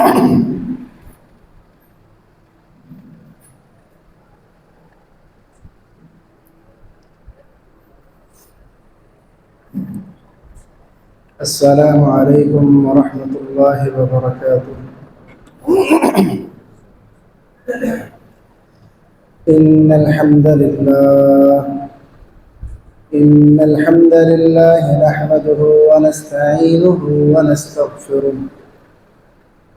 السلام عليكم ورحمة الله وبركاته. إن الحمد لله إن الحمد لله نحمده ونستعينه ونستغفره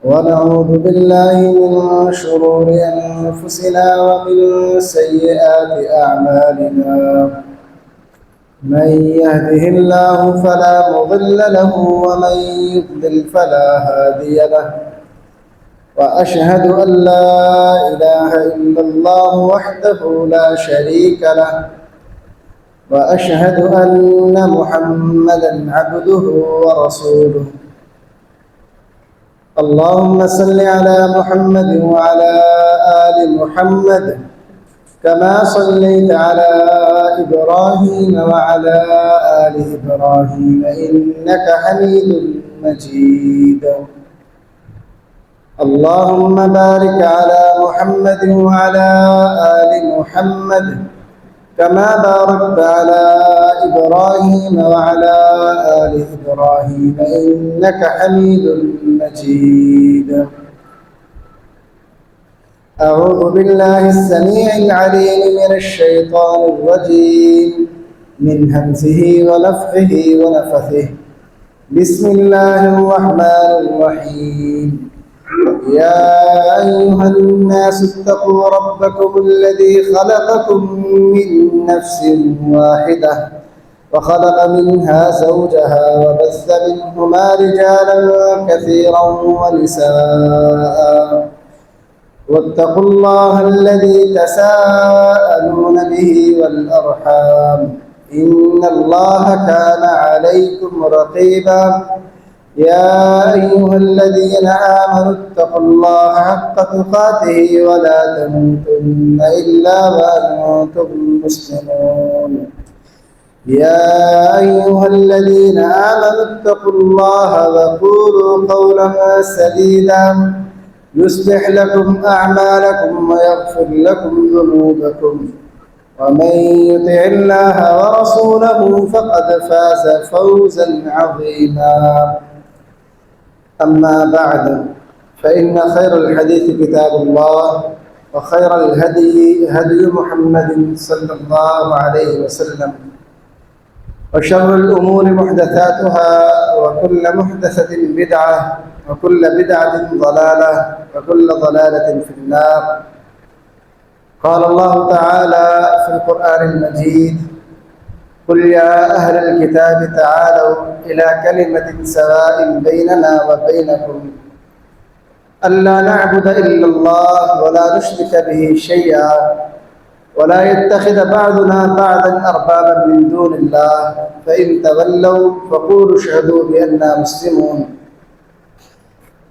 ونعوذ بالله من شرور أنفسنا ومن سيئات أعمالنا. من يهده الله فلا مضل له ومن يضلل فلا هادي له، وأشهد أن لا إله إلا الله وحده لا شريك له، وأشهد أن محمدا عبده ورسوله. اللهم صل على محمد وعلى آل محمد كما صليت على إبراهيم وعلى آل إبراهيم إنك حميد مجيد. اللهم بارك على محمد وعلى آل محمد كما باركت على إبراهيم وعلى آل إبراهيم إنك حميد مجيد. أعوذ بالله السميع العليم من الشيطان الرجيم من همزه ونفخه ونفثه. بسم الله الرحمن الرحيم. يا أيها الناس اتقوا ربكم الذي خلقكم من نفس واحدة وخلق منها زوجها وبث منهما رجالا كثيرا ونساء، واتقوا الله الذي تساءلون به والأرحام إن الله كان عليكم رقيبا. يا أيها الذين آمنوا اتقوا الله حق تقاته ولا تموتن إلا وأنتم مسلمون. يا أيها الذين آمنوا اتقوا الله وقولوا قولا سديدا يصلح لكم أعمالكم ويغفر لكم ذنوبكم، ومن يطع الله ورسوله فقد فاز فوزا عظيما. أما بعد، فإن خير الحديث كتاب الله، وخير الهدي هدي محمد صلى الله عليه وسلم، وشر الأمور محدثاتها، وكل محدثة بدعة، وكل بدعة ضلالة، وكل ضلالة في النار. قال الله تعالى في القرآن المجيد: قل يا أهل الكتاب تعالوا إلى كلمة سواء بيننا وبينكم ألا نعبد إلا الله ولا نشرك به شيئا ولا يتخذ بعضنا بعضا أربابا من دون الله فإن تولوا فقولوا اشهدوا بأننا مسلمون।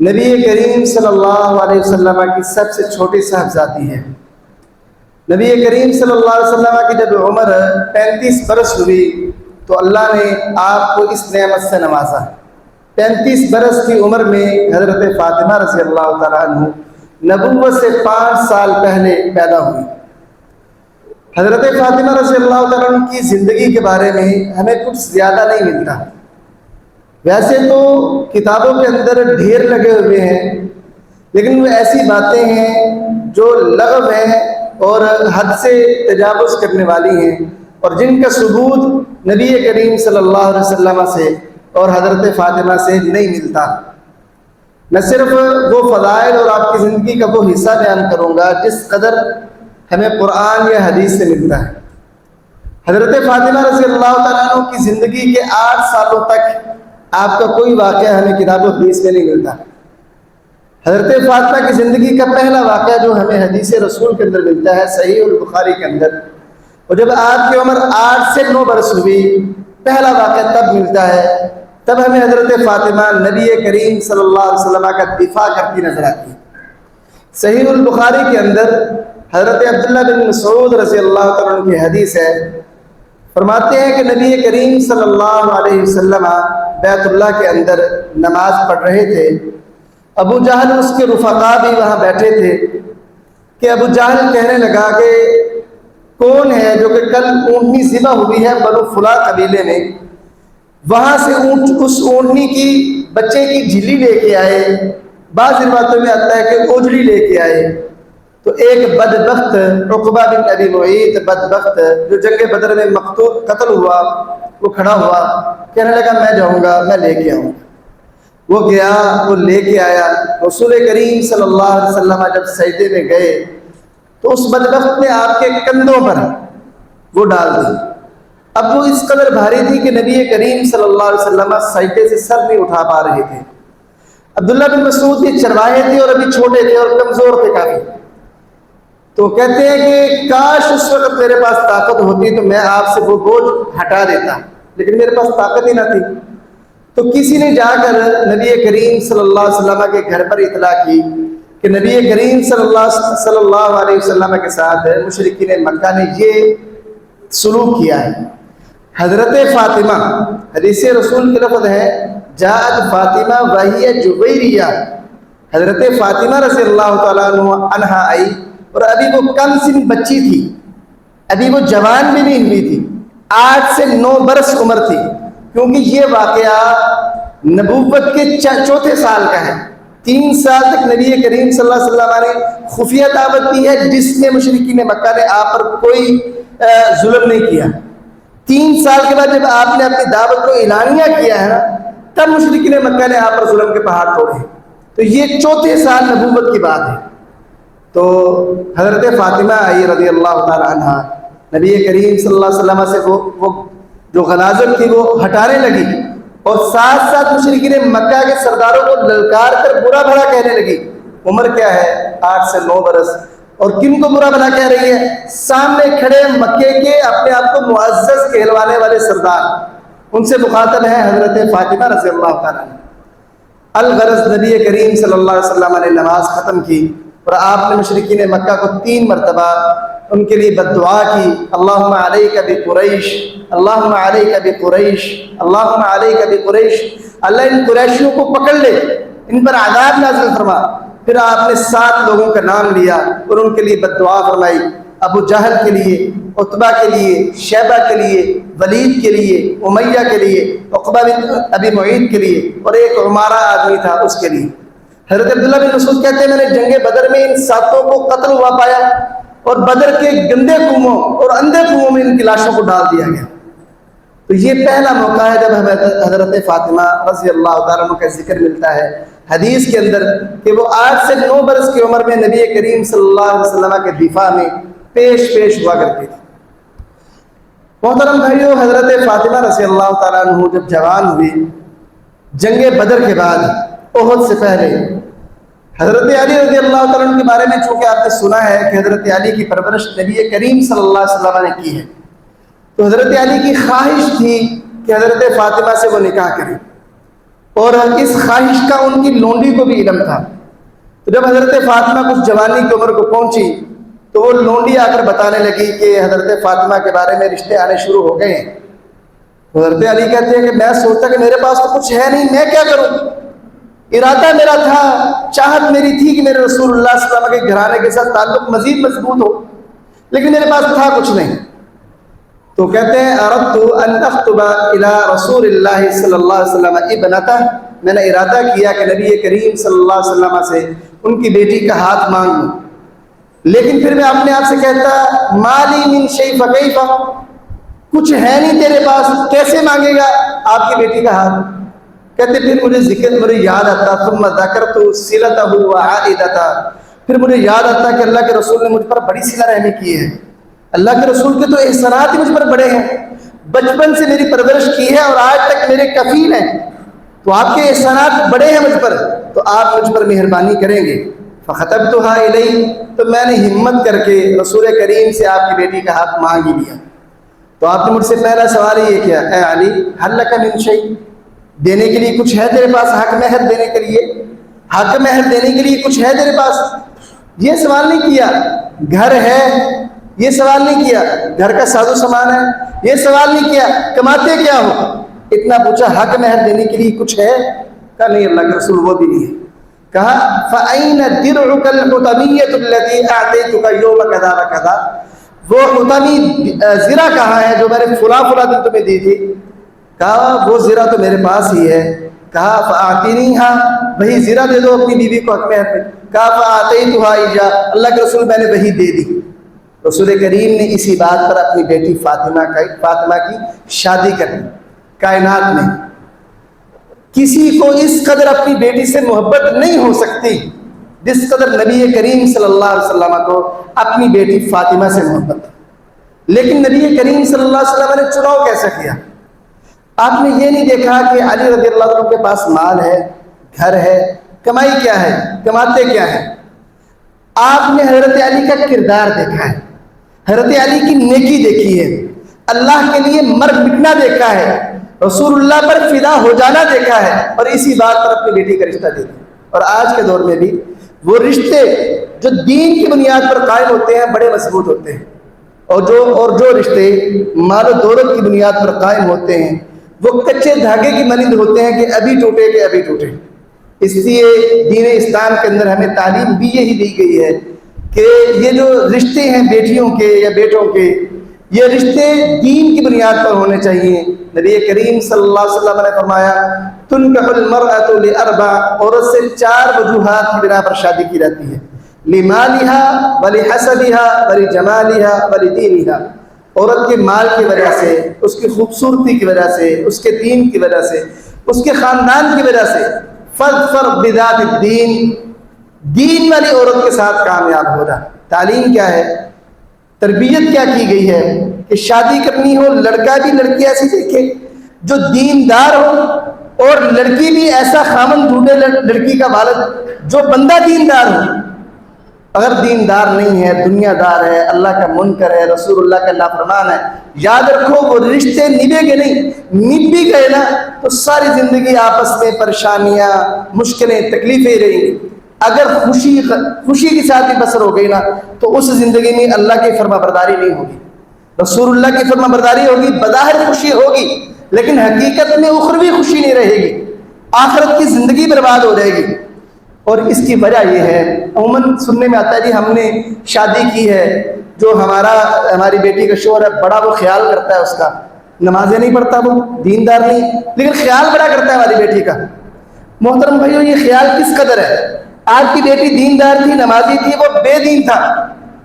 نبی کریم صلی اللہ علیہ وسلم کی سب سے چھوٹی صاحبزادی ہے۔ نبی کریم صلی اللہ علیہ وسلم کی جب عمر 35 برس ہوئی تو اللہ نے آپ کو اس نعمت سے نوازا۔ 35 برس کی عمر میں حضرت فاطمہ رضی اللہ تعالیٰ عنہ نبوت سے 5 سال پہلے پیدا ہوئی۔ حضرت فاطمہ رضی اللہ تعالیٰ عنہ کی زندگی کے بارے میں ہمیں کچھ زیادہ نہیں ملتا۔ ویسے تو کتابوں کے اندر ڈھیر لگے ہوئے ہیں، لیکن وہ ایسی باتیں ہیں جو لغو ہیں اور حد سے تجاوز کرنے والی ہیں، اور جن کا ثبوت نبی کریم صلی اللہ علیہ وسلم سے اور حضرت فاطمہ سے نہیں ملتا۔ میں صرف وہ فضائل اور آپ کی زندگی کا وہ حصہ بیان کروں گا جس قدر ہمیں قرآن یا حدیث سے ملتا ہے۔ حضرت فاطمہ رضی اللہ تعالیٰ عنہ کی زندگی کے 8 سالوں تک آپ کا کوئی واقعہ ہمیں کتاب و حدیث میں نہیں ملتا۔ حضرت فاطمہ کی زندگی کا پہلا واقعہ جو ہمیں حدیث رسول کے اندر ملتا ہے صحیح البخاری کے اندر، اور جب آپ کی عمر 8 سے 9 برس ہوئی، پہلا واقعہ تب ملتا ہے، تب ہمیں حضرت فاطمہ نبی کریم صلی اللہ علیہ وسلم کا دفاع کرتی نظر آتی ہے۔ صحیح البخاری کے اندر حضرت عبداللہ بن مسعود رضی اللہ تعالیٰ عنہ کی حدیث ہے، فرماتے ہیں کہ نبی کریم صلی اللہ علیہ وسلم بیت اللہ کے اندر نماز پڑھ رہے تھے۔ ابو جہل اس کے رفقا بھی وہاں بیٹھے تھے کہ ابو جہل کہنے لگا کہ کون ہے جو کہ کل اونٹنی ذبح ہوئی ہے بنو فلاں قبیلے میں، وہاں سے اس اونٹنی کی بچے کی جھلی لے کے آئے، بعض روایتوں میں آتا ہے کہ اوجڑی لے کے آئے۔ تو ایک بدبخت عقبہ بن ابی معیط بدبخت جو جنگ بدر میں مقتول قتل ہوا، وہ کھڑا ہوا، کہنے لگا میں جاؤں گا، میں لے کے آؤں گا۔ وہ گیا، وہ لے کے آیا۔ رسول کریم صلی اللہ علیہ وسلم جب سجدے میں گئے تو اس بدبخت نے آپ کے کندھوں پر وہ ڈال دی۔ اب وہ اس قدر بھاری تھی کہ نبی کریم صلی اللہ علیہ وسلم سجدے سے سر نہیں اٹھا پا رہے تھے۔ عبداللہ بن مسعود یہ چرواہے تھے اور ابھی چھوٹے تھے اور کمزور تھے کافی، تو کہتے ہیں کہ کاش اس وقت میرے پاس طاقت ہوتی تو میں آپ سے وہ بوجھ ہٹا دیتا، لیکن میرے پاس طاقت ہی نہ تھی۔ تو کسی نے جا کر نبی کریم صلی اللہ علیہ وسلم کے گھر پر اطلاع کی کہ نبی کریم صلی اللہ علیہ وسلم کے ساتھ مشرکین مکہ نے یہ سلوک کیا ہے۔ حضرت فاطمہ، حدیث رسول کے لفظ ہے جاءت فاطمہ وہی جویریہ، حضرت فاطمہ رضی اللہ تعالیٰ عنہ آئی اور ابھی وہ کم سن بچی تھی، ابھی وہ جوان بھی نہیں ہوئی تھی، 8 سے 9 برس عمر تھی، کیونکہ یہ واقعہ نبوت کے 4 سال کا ہے۔ 3 سال تک نبی کریم صلی اللہ علیہ وسلم نے خفیہ دعوت دی ہے جس میں مشرکین مکہ نے آپ پر کوئی ظلم نہیں کیا۔ 3 سال کے بعد جب آپ نے اپنی دعوت کو اعلانیہ کیا ہے نا، تب مشرکین مکہ نے آپ پر ظلم کے پہاڑ توڑے۔ تو یہ 4 سال نبوت کی بات ہے۔ تو حضرت فاطمہ آئی رضی اللہ تعالی عنہ، نبی کریم صلی اللہ علیہ وسلم سے وہ جو غلاظت تھی وہ ہٹانے لگی، اور ساتھ ساتھ مشرکین مکہ کے سرداروں کو للکار کر برا بھلا کہنے لگی۔ عمر کیا ہے؟ 8 سے 9 برس، اور کن کو برا بھلا کہہ رہی ہے؟ سامنے کھڑے مکے کے اپنے آپ کو معزز کہلوانے والے سردار، ان سے مخاطب ہے حضرت فاطمہ رضی اللہ تعالیٰ عنہ۔ الغرض نبی کریم صلی اللہ علیہ وسلم نے نماز ختم کی اور آپ نے مشرکین مکہ کو 3 مرتبہ ان کے لیے بد دعا کی، اللہم علیک بقریش، اللہم علیک بقریش، اللہم علیک بقریش، اللہ ان قریشیوں کو پکڑ لے، ان پر عذاب نازل فرما۔ پھر آپ نے 7 لوگوں کا نام لیا اور ان کے لیے بد دعا فرمائی، ابو جہل کے لیے، عتبہ کے لیے، شیبہ کے لیے، ولید کے لیے، امیہ کے لیے، عقبہ بن ابی معیط کے لیے، اور ایک عمارہ آدمی تھا اس کے لیے۔ حضرت عبداللہ بن مسعود کہتے ہیں میں نے جنگ بدر میں ان 7 کو قتل ہوا پایا، اور بدر کے گندے کنووں اور اندھے کنووں میں ان کی لاشوں کو ڈال دیا گیا۔ تو یہ پہلا موقع ہے جب ہمیں حضرت فاطمہ رضی اللہ تعالیٰ عنہ کا ذکر ملتا ہے حدیث کے اندر کہ وہ 8 سے 9 برس کی عمر میں نبی کریم صلی اللہ علیہ وسلم کے دفاع میں پیش ہوا کرتی تھی۔ محترم بھائیو، حضرت فاطمہ رضی اللہ تعالیٰ عنہ جب جوان ہوئی، جنگ بدر کے بعد، احد سے پہلے، حضرت علی رضی اللہ تعالیٰ عنہ کے بارے میں چونکہ آپ نے سنا ہے کہ حضرت علی کی پرورش نبی کریم صلی اللہ علیہ وسلم نے کی ہے، تو حضرت علی کی خواہش تھی کہ حضرت فاطمہ سے وہ نکاح کریں۔ اور اس خواہش کا ان کی لونڈی کو بھی علم تھا۔ تو جب حضرت فاطمہ کچھ جوانی کی عمر کو پہنچی تو وہ لونڈی آ کر بتانے لگی کہ حضرت فاطمہ کے بارے میں رشتے آنے شروع ہو گئے ہیں۔ حضرت علی کہتے ہیں کہ میں سوچتا کہ میرے پاس تو کچھ ہے نہیں، میں کیا کروں؟ ارادہ میرا تھا، چاہت میری تھی کہ میرے رسول اللہ صلی اللہ علیہ وسلم کے گھرانے کے ساتھ تعلق مزید مضبوط ہو، لیکن میرے پاس تھا کچھ نہیں۔ تو کہتے ہیں اردت ان اخطب الى رسول اللہ صلی اللہ علیہ وسلم ابنتہ، میں نے ارادہ کیا کہ نبی کریم صلی اللہ علیہ وسلم سے ان کی بیٹی کا ہاتھ مانگ لوں، لیکن پھر میں اپنے آپ سے کہتا مالی من شیء فکیف، کچھ ہے نہیں تیرے پاس، کیسے مانگے گا آپ کی بیٹی کا ہاتھ؟ کہتے پھر مجھے یاد آتا ثم ذکرت صلتہ وعائدتہ، پھر مجھے یاد آتا کہ اللہ کے رسول نے مجھ پر بڑی صلہ رحمی کی ہے، اللہ کے رسول کے تو احسانات ہی مجھ پر بڑے ہیں، بچپن سے میری پرورش کی ہے اور آج تک میرے کفیل ہیں، تو آپ کے احسانات بڑے ہیں مجھ پر، تو آپ مجھ پر مہربانی کریں گے۔ فخطبتها الیہ، تو میں نے ہمت کر کے رسول کریم سے آپ کی بیٹی کا ہاتھ مانگ ہی لیا۔ تو آپ نے مجھ سے پہلا سوال یہ کیا، اے علی هل لک من شیء، دینے کے لیے کچھ ہے تیرے پاس؟ حق مہر دینے کے لیے، حق مہر دینے کے لیے کچھ ہے تیرے پاس؟ یہ سوال نہیں کیا۔ گھر ہے، یہ سوال نہیں کیا۔ گھر کا ساز و سامان ہے، یہ سوال نہیں کیا۔ کماتے کیا ہو؟ اتنا پوچھا حق مہر دینے کے لیے کچھ ہے؟ کہا نہیں اللہ کے رسول وہ بھی نہیں ہے۔ کہا فَأَيْنَ دِرْعُكَ الْحُطَمِيَّةُ الَّتِي أَعْطَيْتُكَ يَوْمَ كَذَا وَكَذَا، وہ حطمی زرہ کہاں ہے جو میں نے فلاں دن تمہیں دی تھی؟ کہا وہ زرہ تو میرے پاس ہی ہے۔ کہا فَأَعْطِنِيهَا، وہی زرہ دے دو اپنی بیوی کو حق مہر میں۔ کہا فَأَعْطَيْتُهَا إِيَّاهُ، اللہ کے رسول میں نے وہی دے دی۔ رسول کریم نے اسی بات پر اپنی بیٹی فاطمہ کی شادی کر دی۔ کائنات میں کسی کو اس قدر اپنی بیٹی سے محبت نہیں ہو سکتی جس قدر نبی کریم صلی اللہ علیہ وسلم کو اپنی بیٹی فاطمہ سے محبت تھی۔ لیکن نبی کریم صلی اللہ علیہ وسلم نے چناؤ کیسا کیا؟ آپ نے یہ نہیں دیکھا کہ علی رضی اللہ عنہ کے پاس مال ہے، گھر ہے، کمائی کیا ہے، کماتے کیا ہے۔ آپ نے حضرت علی کا کردار دیکھا ہے، حضرت علی کی نیکی دیکھی ہے، اللہ کے لیے مر مٹنا دیکھا ہے، رسول اللہ پر فدا ہو جانا دیکھا ہے، اور اسی بات پر اپنی بیٹی کا رشتہ دیکھا۔ اور آج کے دور میں بھی وہ رشتے جو دین کی بنیاد پر قائم ہوتے ہیں بڑے مضبوط ہوتے ہیں، اور جو رشتے مال و دولت کی بنیاد پر قائم ہوتے ہیں وہ کچے دھاگے کی مانند ہوتے ہیں کہ ابھی ٹوٹے کہ ابھی ٹوٹے۔ اس لیے دین اسلام کے اندر ہمیں تعلیم بھی یہی دی گئی ہے کہ یہ جو رشتے ہیں بیٹیوں کے یا بیٹوں کے، یہ رشتے دین کی بنیاد پر ہونے چاہیے۔ نبی کریم صلی اللہ علیہ وسلم نے فرمایا تنکح المرأة لأربع، عورت سے 4 وجوہات کی بنا پر شادی کی جاتی ہے، لمالها ولحسبها ولجمالها ولدینها، عورت کے مال کی وجہ سے، اس کی خوبصورتی کی وجہ سے، اس کے دین کی وجہ سے، اس کے خاندان کی وجہ سے۔ فاظفر بذات الدین، دین والی عورت کے ساتھ کامیاب ہو رہا۔ تعلیم کیا ہے، تربیت کیا کی گئی ہے کہ شادی کرنی ہو لڑکا بھی لڑکی ایسی دیکھے جو دیندار ہو، اور لڑکی بھی ایسا خامن ڈھونڈے لڑکی کا والد جو بندہ دیندار ہو۔ اگر دیندار نہیں ہے، دنیا دار ہے، اللہ کا منکر ہے، رسول اللہ کا نافرمان ہے، یاد رکھو وہ رشتے نبھے گے نہیں، نبھ بھی گئے نا تو ساری زندگی آپس میں پریشانیاں، مشکلیں، تکلیفیں رہیں گی۔ اگر خوشی کے ساتھ ہی بسر ہو گئی نا تو اس زندگی میں اللہ کی فرما برداری نہیں ہوگی، رسول اللہ کی فرما برداری ہوگی، بظاہر خوشی ہوگی لیکن حقیقت میں اخروی خوشی نہیں رہے گی، آخرت کی زندگی برباد ہو جائے گی۔ اور اس کی وجہ یہ ہے، عموماً سننے میں آتا ہے جی ہم نے شادی کی ہے، جو ہماری بیٹی کا شوہر ہے بڑا وہ خیال کرتا ہے، اس کا نمازیں نہیں پڑھتا، وہ دیندار نہیں، لیکن خیال بڑا کرتا ہے ہماری بیٹی کا۔ محترم بھائیو، یہ خیال کس قدر ہے؟ آپ کی بیٹی دیندار تھی، نمازی تھی، وہ بے دین تھا،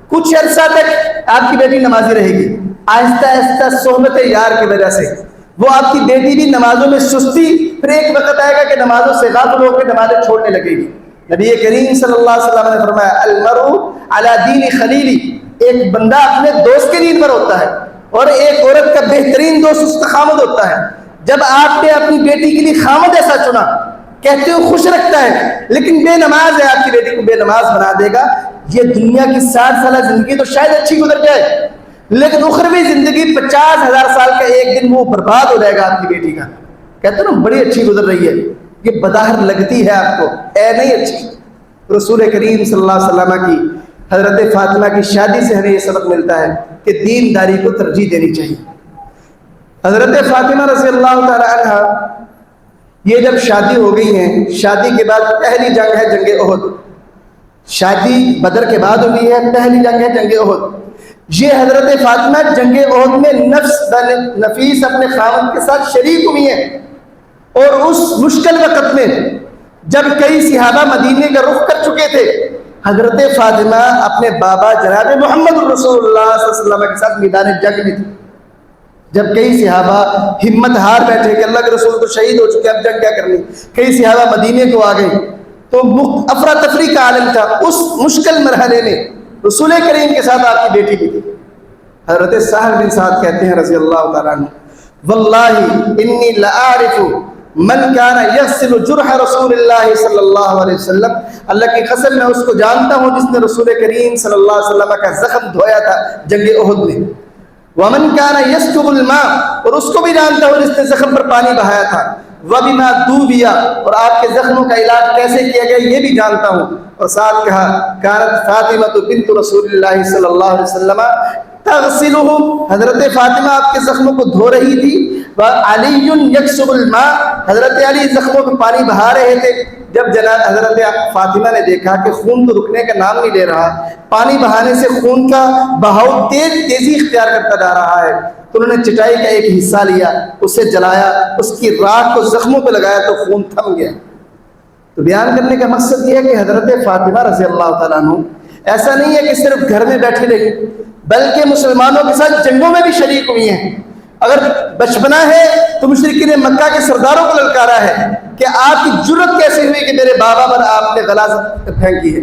کچھ عرصہ تک آپ کی بیٹی نمازی رہے گی، آہستہ آہستہ صحبت یار کی وجہ سے وہ آپ کی بیٹی بھی نمازوں میں سستی، پھر ایک وقت آئے گا کہ نمازوں سے غافل ہو کے نمازیں چھوڑنے لگے گی۔ نبی کریم صلی اللہ علیہ وسلم نے فرمایا المرء علی دین خلیلی، ایک بندہ اپنے دوست کے دین پر ہوتا ہے، اور ایک عورت کا بہترین دوست اس کا خامد ہوتا ہے۔ جب آپ نے اپنی بیٹی کے لیے خامد ایسا چنا، کہتے ہو خوش رکھتا ہے لیکن بے نماز ہے، آپ کی بیٹی کو بے نماز بنا دے گا، یہ دنیا کی 60 سالہ زندگی تو شاید اچھی گزر جائے، لیکن اخروی زندگی 50,000 سال کا ایک دن وہ برباد ہو جائے گا آپ کی بیٹی کا۔ کہتے ہیں نا بڑی اچھی گزر رہی ہے، یہ بظاہر لگتی ہے آپ کو اے نہیں اچھی. رسول کریم صلی اللہ علیہ وسلم کی حضرت فاطمہ کی شادی سے ہمیں یہ سبق ملتا ہے کہ دینداری کو ترجیح دینی چاہیے. حضرت فاطمہ رضی اللہ تعالی عنہ یہ جب شادی ہو گئی ہیں، شادی کے بعد پہلی جنگ ہے جنگ احد. شادی بدر کے بعد ہوئی ہے، پہلی جنگ ہے جنگ احد. یہ حضرت فاطمہ جنگ احد میں نفیس اپنے خاوند کے ساتھ شریک ہوئی ہیں. اور اس مشکل وقت میں جب کئی صحابہ مدینے کا رخ کر چکے تھے، حضرت فاطمہ اپنے بابا جناب محمد رسول اللہ صلی اللہ علیہ وسلم کے ساتھ میدان جنگ میں تھی. جب کئی صحابہ ہمت ہار بیٹھے کہ اللہ کے رسول تو شہید ہو چکے، اب جنگ کیا کرنی، کئی صحابہ مدینے کو آ گئے، تو افراتفری کا عالم تھا. اس مشکل مرحلے میں رسول کریم کے ساتھ آپ کی بیٹی بھی تھی. حضرت سہل بن سعد کہتے ہیں رضی اللہ تعالیٰ عنہ، واللہ انی لأعرف من کان یغسل جرح رسول اللہ صلی اللہ علیہ وسلم، اللہ کی قسم میں اس کو جانتا ہوں جس نے رسول کریم صلی اللہ علیہ وسلم کا زخم دھویا تھا جنگ احد میں. ومن کان یسکب الماء، اور اس کو بھی جانتا ہوں جس نے زخم پر پانی بہایا تھا. وبما دوبیا، اور آپ کے زخموں کا علاج کیسے کیا گیا یہ بھی جانتا ہوں. اور ساتھ کہا کانت فاطمہ بنت رسول اللہ صلی اللہ علیہ وسلم تغسلهم، حضرت فاطمہ آپ کے زخموں کو دھو رہی تھی. وعلی یکسب الماء، حضرت علی زخموں پہ پانی بہا رہے تھے. جب جناب حضرت فاطمہ نے دیکھا کہ خون تو رکنے کا نام نہیں لے رہا، پانی بہانے سے خون کا بہاؤ تیزی اختیار کرتا جا رہا ہے، تو انہوں نے چٹائی کا ایک حصہ لیا، اسے جلایا، اس کی راکھ کو زخموں پہ لگایا تو خون تھم گیا. تو بیان کرنے کا مقصد یہ ہے کہ حضرت فاطمہ رضی اللہ تعالیٰ عنہ ایسا نہیں ہے کہ صرف گھر میں بیٹھی رہی، بلکہ مسلمانوں کے ساتھ جنگوں میں بھی شریک ہوئی ہیں. اگر بچپنا ہے تو مشرکین مکہ کے سرداروں کو للکارا ہے کہ آپ کی جرت کیسے ہوئی کہ میرے بابا پر آپ نے غلاظت پھینکی ہے.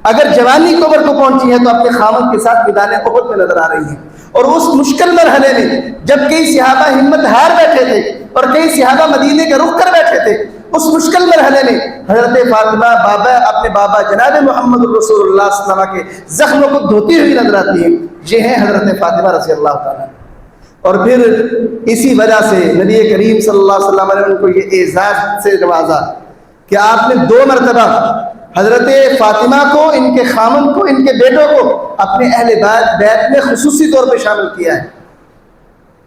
اگر جوانی کی عمر کو پہنچی ہے تو اپنے خاوند کے ساتھ میدان احد میں نظر آ رہی ہیں. اور اس مشکل مرحلے میں جب کئی صحابہ ہمت ہار بیٹھے تھے اور کئی صحابہ مدینے کے رخ کر بیٹھے تھے، اس مشکل مرحلے میں حضرت فاطمہ اپنے بابا جناب محمد رسول اللہ صلی اللہ علیہ وسلم کے زخموں کو دھوتی ہوئی نظر آتی ہیں. یہ ہیں حضرت فاطمہ رضی اللہ تعالیٰ. اور پھر اسی وجہ سے نبی کریم صلی اللہ علیہ وسلم نے ان کو یہ اعزاز سے نوازا کہ آپ نے 2 مرتبہ حضرت فاطمہ کو، ان کے خامن کو، ان کے بیٹوں کو اپنے اہل بیت میں خصوصی طور پہ شامل کیا ہے.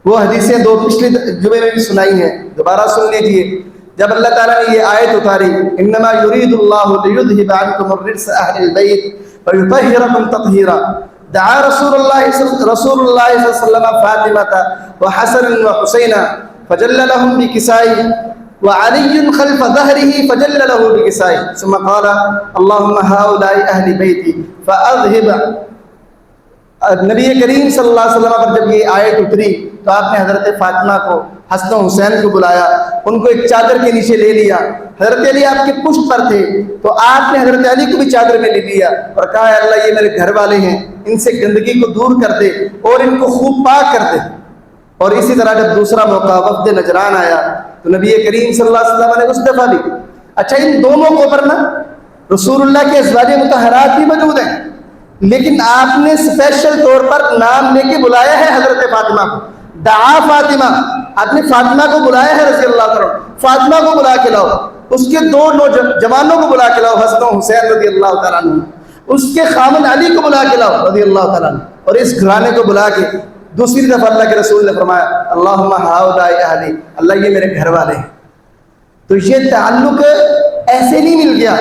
وہ حدیثیں 2 پچھلے جمعے میں بھی سنائی ہیں، دوبارہ سن لیجیے. جب اللہ تعالیٰ نے یہ آیت اتاری انما یرید اللہ لیذھب عنکم الرجس اہل البیت ویطہرکم تطہیرا، دعا رسول اللہ صلی اللہ علیہ وسلم فاطمہ وحسن وحسین فجل لهم بکسائی وعلی خلف ظہره فجل له بکسائی ثم قال اللهم هؤلاء اہل بیتی فاذهب. نبی کریم صلی اللہ علیہ وسلم پر جب یہ آیت اتری تو آپ نے حضرت فاطمہ کو، حسن و حسین کو بلایا، ان کو ایک چادر کے نیچے لے لیا. حضرت علی آپ کے پشت پر تھے تو آپ نے حضرت علی کو بھی چادر میں لے لیا اور کہا ہے اللہ یہ میرے گھر والے ہیں، ان سے گندگی کو دور کر دے اور ان کو خوب پاک کر دے. اور اسی طرح جب دوسرا موقع وفد نجران آیا تو نبی کریم صلی اللہ علیہ وسلم نے اس دفعہ بھی، اچھا ان 2 موقعوں پر نا رسول اللہ کے ازواج مطہرات بھی موجود ہیں، لیکن آپ نے اسپیشل طور پر نام لے کے بلایا ہے حضرت فاطمہ کو. دعا فاطمہ، آپ نے فاطمہ کو بلایا ہے رضی اللہ تعالیٰ. فاطمہ کو بلا کے لاؤ، اس کے 2 نوجوانوں کو بلا کے لاؤ، حسن و حسین رضی اللہ تعالیٰ عنہ، اس کے خامن علی کو بلا کے لاؤ رضی اللہ تعالیٰ عنہ. اور اس گھرانے کو بلا کے دوسری دفعہ اللہ کے رسول نے فرمایا اللہم ہؤلاء اہلی، اللہ یہ میرے گھر والے ہیں. تو یہ تعلق ایسے نہیں مل گیا،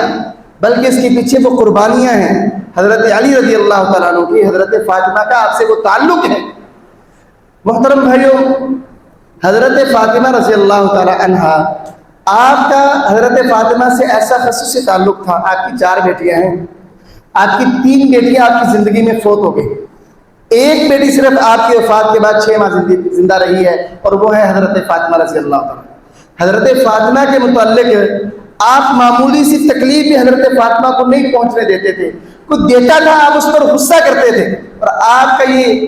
بلکہ اس کے پیچھے وہ قربانیاں ہیں حضرت علی رضی اللہ تعالیٰ عنہ کی، حضرت فاطمہ کا آپ سے وہ تعلق ہے. محترم بھائیوں، حضرت فاطمہ رضی اللہ تعالیٰ عنہ، آپ کا حضرت فاطمہ سے ایسا خصوصی تعلق تھا. آپ کی 4 بیٹیاں ہیں، آپ کی 3 بیٹیاں آپ کی زندگی میں فوت ہو گئی. ایک بیٹی صرف آپ کی وفات کے بعد 6 ماہ زندہ رہی ہے اور وہ ہے حضرت فاطمہ رضی اللہ تعالیٰ. حضرت فاطمہ کے متعلق آپ معمولی سی تکلیف بھی حضرت فاطمہ کو نہیں پہنچنے دیتے تھے. کوئی دیتا تھا آپ اس پر غصہ کرتے تھے. اور آپ کا یہ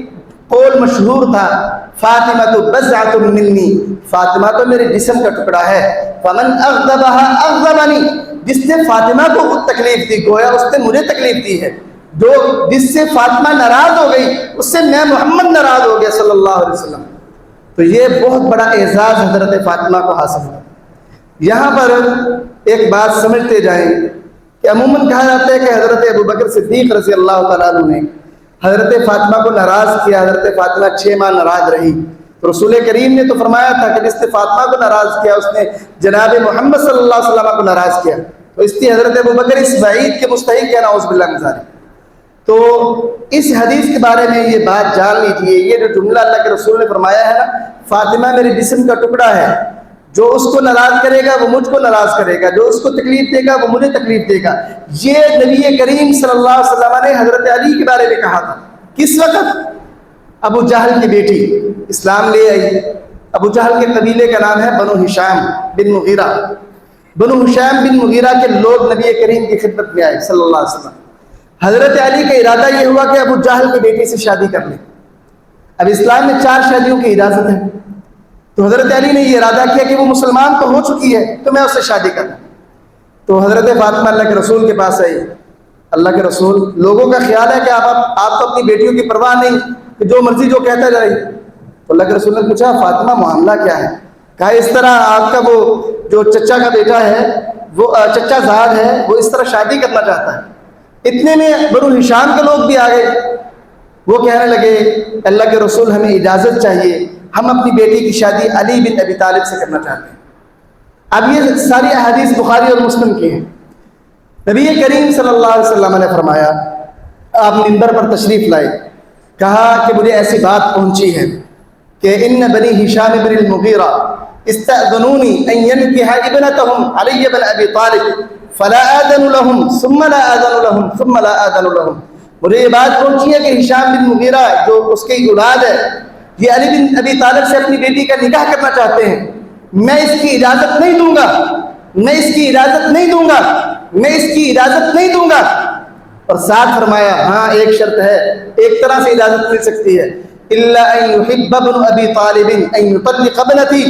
قول مشہور تھا فاطمہ تو بضعۃ منی، فاطمہ تو میرے جسم کا ٹکڑا ہے. فمن اغضبها اغضبنی، جس نے فاطمہ کو خود تکلیف دی گویا اس نے مجھے تکلیف دی ہے. جو جس سے فاطمہ ناراض ہو گئی اس سے میں محمد ناراض ہو گیا صلی اللہ علیہ وسلم. تو یہ بہت بڑا اعزاز حضرت فاطمہ کو حاصل ہوا. یہاں پر ایک بات سمجھتے جائیں کہ عموماً کہا جاتا ہے کہ حضرت ابوبکر صدیق رضی اللہ تعالیٰ عنہ نے حضرت فاطمہ کو ناراض کیا، حضرت فاطمہ 6 ماہ ناراض رہی، تو رسول کریم نے تو فرمایا تھا کہ جس نے فاطمہ کو ناراض کیا اس نے جناب محمد صلی اللہ علیہ وسلم کو ناراض کیا، تو اس لیے حضرت ابوبکر اس وعید کے مستحق ہے، نعوذ باللہ من ذالک۔ تو اس حدیث کے بارے میں یہ بات جان لیجئے، یہ جو جملہ اللہ کے رسول نے فرمایا ہے نا، فاطمہ میرے جسم کا ٹکڑا ہے، جو اس کو ناراض کرے گا وہ مجھ کو ناراض کرے گا، جو اس کو تکلیف دے گا وہ مجھے تکلیف دے گا، یہ نبی کریم صلی اللہ علیہ وسلم نے حضرت علی کے بارے میں کہا تھا۔ کس وقت؟ ابو جہل کی بیٹی اسلام لے آئی، ابو جہل کے قبیلے کا نام ہے بنو ہشام بن مغیرہ، بنو ہشام بن مغیرہ کے لوگ نبی کریم کی خدمت میں آئے صلی اللہ علیہ وسلم۔ حضرت علی کا ارادہ یہ ہوا کہ ابو جہل کی بیٹی سے شادی کر لیں۔ اب اسلام میں 4 شادیوں کی اجازت ہے، تو حضرت علی نے یہ ارادہ کیا کہ وہ مسلمان تو ہو چکی ہے تو میں اس سے شادی کروں۔ تو حضرت فاطمہ اللہ کے رسول کے پاس آئی۔ اللہ کے رسول، لوگوں کا خیال ہے کہ آپ تو اپنی بیٹیوں کی پرواہ نہیں کہ جو مرضی جو کہتا جائے۔ تو اللہ کے رسول نے پوچھا فاطمہ معاملہ کیا ہے؟ کہا اس طرح آپ کا وہ جو چچا کا بیٹا ہے، وہ چچا زاد ہے، وہ اس طرح شادی کرنا چاہتا ہے۔ اتنے میں بنو ہشام کے لوگ بھی آ گئے، وہ کہنے لگے اللہ کے رسول ہمیں اجازت چاہیے، ہم اپنی بیٹی کی شادی علی بن ابی طالب سے کرنا چاہتے ہیں۔ اب یہ ساری احادیث بخاری اور مسلم کی ہیں۔ نبی کریم صلی اللہ علیہ وسلم نے فرمایا، آپ منبر پر تشریف لائے، کہا کہ مجھے ایسی بات پہنچی ہے کہ ان بنی ہشام بن المغیرہ استأذنونی ان ينکح ابنتهم علی بن ابی طالب فلا آذن لهم ثم لا آذن لهم ثم لا آذن لهم۔ مجھے یہ بات پہنچی ہے کہ ہشام بن مغیرہ جو اس کی اولاد ہے، یہ علی بن ابی طالب سے اپنی بیٹی کا نکاح کرنا چاہتے ہیں، میں اس کی اجازت نہیں دوں گا، میں اس کی اجازت نہیں دوں گا، میں اس کی اجازت نہیں دوں گا۔ اور ساتھ فرمایا ہاں ایک شرط ہے، ایک طرح سے اجازت مل سکتی ہے، الا ان يحب ابن ابی طالب ان يطلق ابنتی،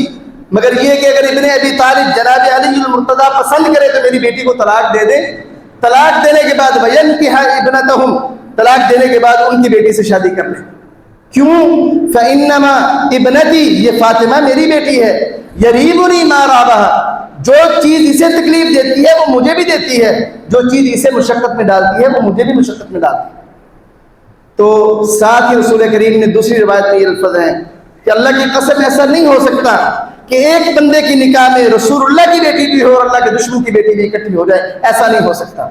مگر یہ کہ اگر ابن ابی طالب جناب علی المرتضیٰ پسند کرے تو میری بیٹی کو طلاق دے دے، طلاق دینے کے بعد وینکح ابنتہم، طلاق دینے کے بعد ان کی بیٹی سے شادی کر لیں۔ کیوں؟ فَإِنَّمَا ابنتی، یہ فاطمہ میری بیٹی ہے، یریبنی ما رابہا، جو چیز اسے تکلیف دیتی ہے وہ مجھے بھی دیتی ہے، جو چیز اسے مشقت میں ڈالتی ہے وہ مجھے بھی مشقت میں ڈالتی ہے۔ تو ساتھ ہی رسول کریم نے دوسری روایت میں یہ الفاظ ہیں کہ اللہ کی قسم ایسا نہیں ہو سکتا کہ ایک بندے کی نکاح میں رسول اللہ کی بیٹی بھی ہو اور اللہ کے دشمن کی بیٹی بھی اکٹھی ہو جائے، ایسا نہیں ہو سکتا۔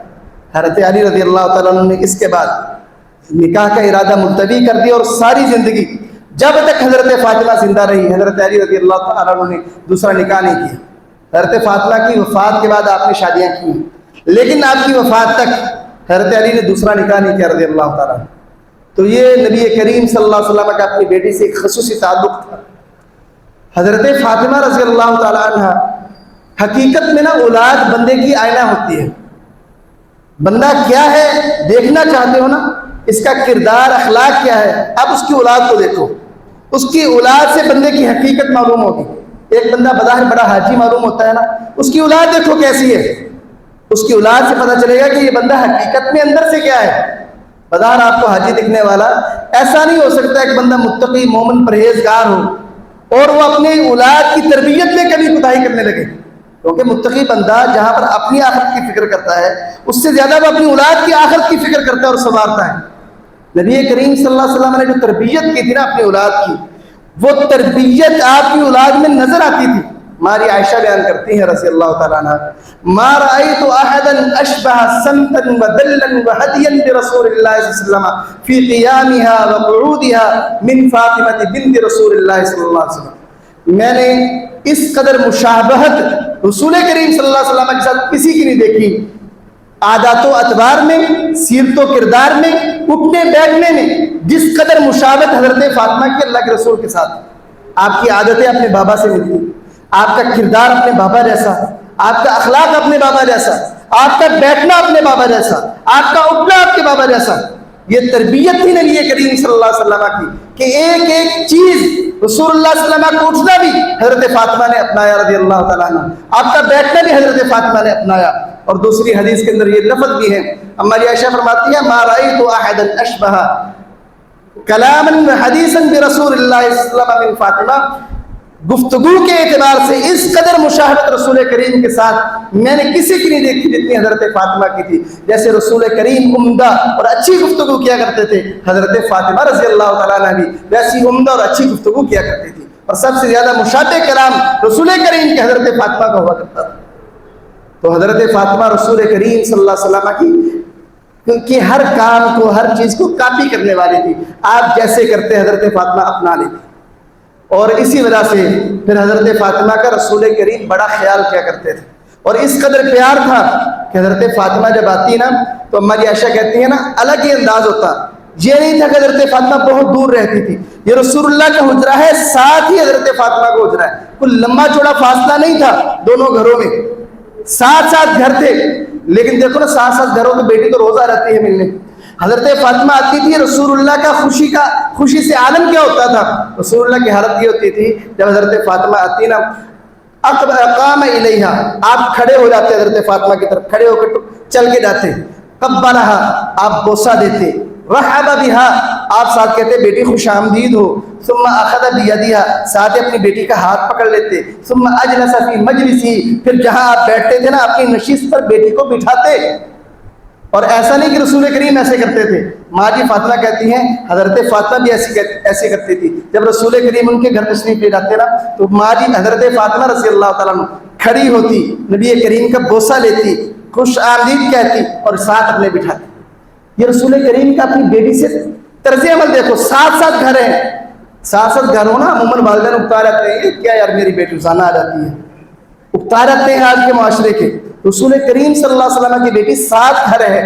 حضرت علی رضی اللہ تعالیٰ عنہ نے اس کے بعد نکاح کا ارادہ ملتوی کر دیا، اور ساری زندگی جب تک حضرت فاطمہ زندہ رہی حضرت علی رضی اللہ تعالیٰ عنہ نے دوسرا نکاح نہیں کیا۔ حضرت فاطمہ کی وفات کے بعد آپ نے شادیاں کی، لیکن آپ کی وفات تک حضرت علی نے دوسرا نکاح نہیں کیا رضی اللہ تعالیٰ عنہ۔ تو یہ نبی کریم صلی اللہ علیہ وسلم کا اپنی بیٹی سے ایک خصوصی تعلق تھا۔ حضرت فاطمہ رضی اللہ تعالیٰ عنہ، حقیقت میں نا اولاد بندے کی آئینہ ہوتی ہے۔ بندہ کیا ہے دیکھنا چاہتے ہو نا، اس کا کردار اخلاق کیا ہے، اب اس کی اولاد کو دیکھو، اس کی اولاد سے بندے کی حقیقت معلوم ہوگی۔ ایک بندہ بظاہر بڑا حاجی معلوم ہوتا ہے نا، اس کی اولاد دیکھو کیسی ہے، اس کی اولاد سے پتہ چلے گا کہ یہ بندہ حقیقت میں اندر سے کیا ہے۔ بظاہر آپ کو حاجی دکھنے والا، ایسا نہیں ہو سکتا کہ بندہ متقی مومن پرہیزگار ہو اور وہ اپنی اولاد کی تربیت میں کبھی کوتاہی کرنے لگے، کیونکہ متقی بندہ جہاں پر اپنی آخرت کی فکر کرتا ہے اس سے زیادہ وہ اپنی اولاد کی آخرت کی فکر کرتا ہے اور سنوارتا ہے۔ نبی کریم صلی اللہ علیہ وسلم نے جو تربیت کی تھی نا اپنی اولاد کی، وہ تربیت آپ کی اولاد میں نظر آتی تھی۔ ہماری عائشہ بیان کرتی ہیں رضی اللہ تعالیٰ عنہ، ما رأيت احدا اشبه سمتا ودلا وهديا برسول الله صلی اللہ علیہ وسلم في قيامها وقعودها من فاطمة بنت رسول اللہ صلی اللہ علیہ وسلم۔ میں نے اس قدر مشابہت رسول کریم صلی اللہ علیہ وسلم کے ساتھ کسی کی نہیں دیکھی، عادات و اطوار میں، سیرت و کردار میں، اٹھنے بیٹھنے میں، جس قدر مشابہت حضرت فاطمہ کی اللہ کے رسول کے ساتھ۔ آپ کی عادتیں اپنے بابا سے ملتی، آپ کا کردار اپنے بابا جیسا، آپ کا اخلاق اپنے بابا جیسا، آپ کا بیٹھنا اپنے بابا جیسا، آپ کا اٹھنا آپ کے بابا جیسا۔ یہ تربیت تھی نبی کریم صلی اللہ علیہ وسلم کی کہ ایک ایک چیز رسول اللہ صلی اللہ علیہ وسلم کو اٹھنا بھی حضرت فاطمہ نے اپنایا رضی اللہ تعالیٰ عنہ، آپ کا بیٹھنا بھی حضرت فاطمہ نے اپنایا۔ اور دوسری حدیث کے اندر یہ لفظ بھی ہے، ہماری عائشہ فرماتی ہے، ما رأيت احدا اشبه کلاما حدیثا برسول اللہ صلی اللہ علیہ وسلم من فاطمہ، گفتگو کے اعتبار سے اس قدر مشاہدت رسول کریم کے ساتھ میں نے کسی کی نہیں دیکھی جتنی حضرت فاطمہ کی تھی. جیسے رسول کریم عمدہ اور اچھی گفتگو کیا کرتے تھے، حضرت فاطمہ رضی اللہ تعالیٰ عنہ بھی ویسی عمدہ اور اچھی گفتگو کیا کرتی تھی. اور سب سے زیادہ مشابہ کلام رسول کریم کے حضرت فاطمہ کا ہوا کرتا تھا. تو حضرت فاطمہ رسول کریم صلی اللہ علیہ وسلم کی کیونکہ ہر کام کو، ہر چیز کو کاپی کرنے والی تھی. آپ جیسے کرتے حضرت فاطمہ اپنا لیتی. اور اسی وجہ سے پھر حضرت فاطمہ کا رسول کریم بڑا خیال کیا کرتے تھے. اور اس قدر پیار تھا کہ حضرت فاطمہ جب آتی نا تو اما جی عائشہ کہتی ہیں نا الگ ہی انداز ہوتا. یہ نہیں تھا کہ حضرت فاطمہ بہت دور رہتی تھی. یہ رسول اللہ کا حجرہ ہے، ساتھ ہی حضرت فاطمہ کا حجرہ ہے. کوئی لمبا چوڑا فاصلہ نہیں تھا دونوں گھروں میں، ساتھ ساتھ گھر تھے. لیکن دیکھو نا ساتھ ساتھ گھروں تو بیٹی تو روزہ رہتی ہے ملنے. حضرت فاطمہ آتی تھی، رسول اللہ کا خوشی سے عالم کیا ہوتا تھا. رسول اللہ کی حالت یہ ہوتی تھی جب حضرت فاطمہ آتی نا اقام الیہا، آپ کھڑے ہو جاتے حضرت فاطمہ کی طرف، کھڑے ہو کر چل کے جاتے. قبلہا، آپ بوسہ دیتے. رحب بہا، آپ ساتھ کہتے بیٹی خوش آمدید ہو. ثم اخذ بیدہا، ساتھ اپنی بیٹی کا ہاتھ پکڑ لیتے. ثم اجلس فی مجلسی، پھر جہاں آپ بیٹھتے تھے نا اپنی نشست پر بیٹی کو بٹھاتے. اور ایسا نہیں کہ رسول کریم ایسے کرتے تھے. ماں جی فاطمہ کہتی ہیں حضرت فاطمہ بھی ایسے کرتی تھی. جب رسول کریم ان کے گھر تشریف لے جاتے نا تو ماں جی حضرت فاطمہ رضی اللہ تعالیٰ عنہ کھڑی ہوتی، نبی کریم کا بوسہ لیتی، خوش آمدید کہتی اور ساتھ اپنے بٹھاتی. یہ رسول کریم کا اپنی بیٹی سے طرز عمل دیکھو. ساتھ ساتھ گھر ہیں، ساتھ ساتھ گھر ہونا عموماً والدین اکتا رہتے ہیں کیا یار میری بیٹی روزانہ آ جاتی ہے، اکتا رہتے ہیں آج کے معاشرے کے. رسول کریم صلی اللہ علیہ وسلم کی بیٹی ساتھ گھر ہے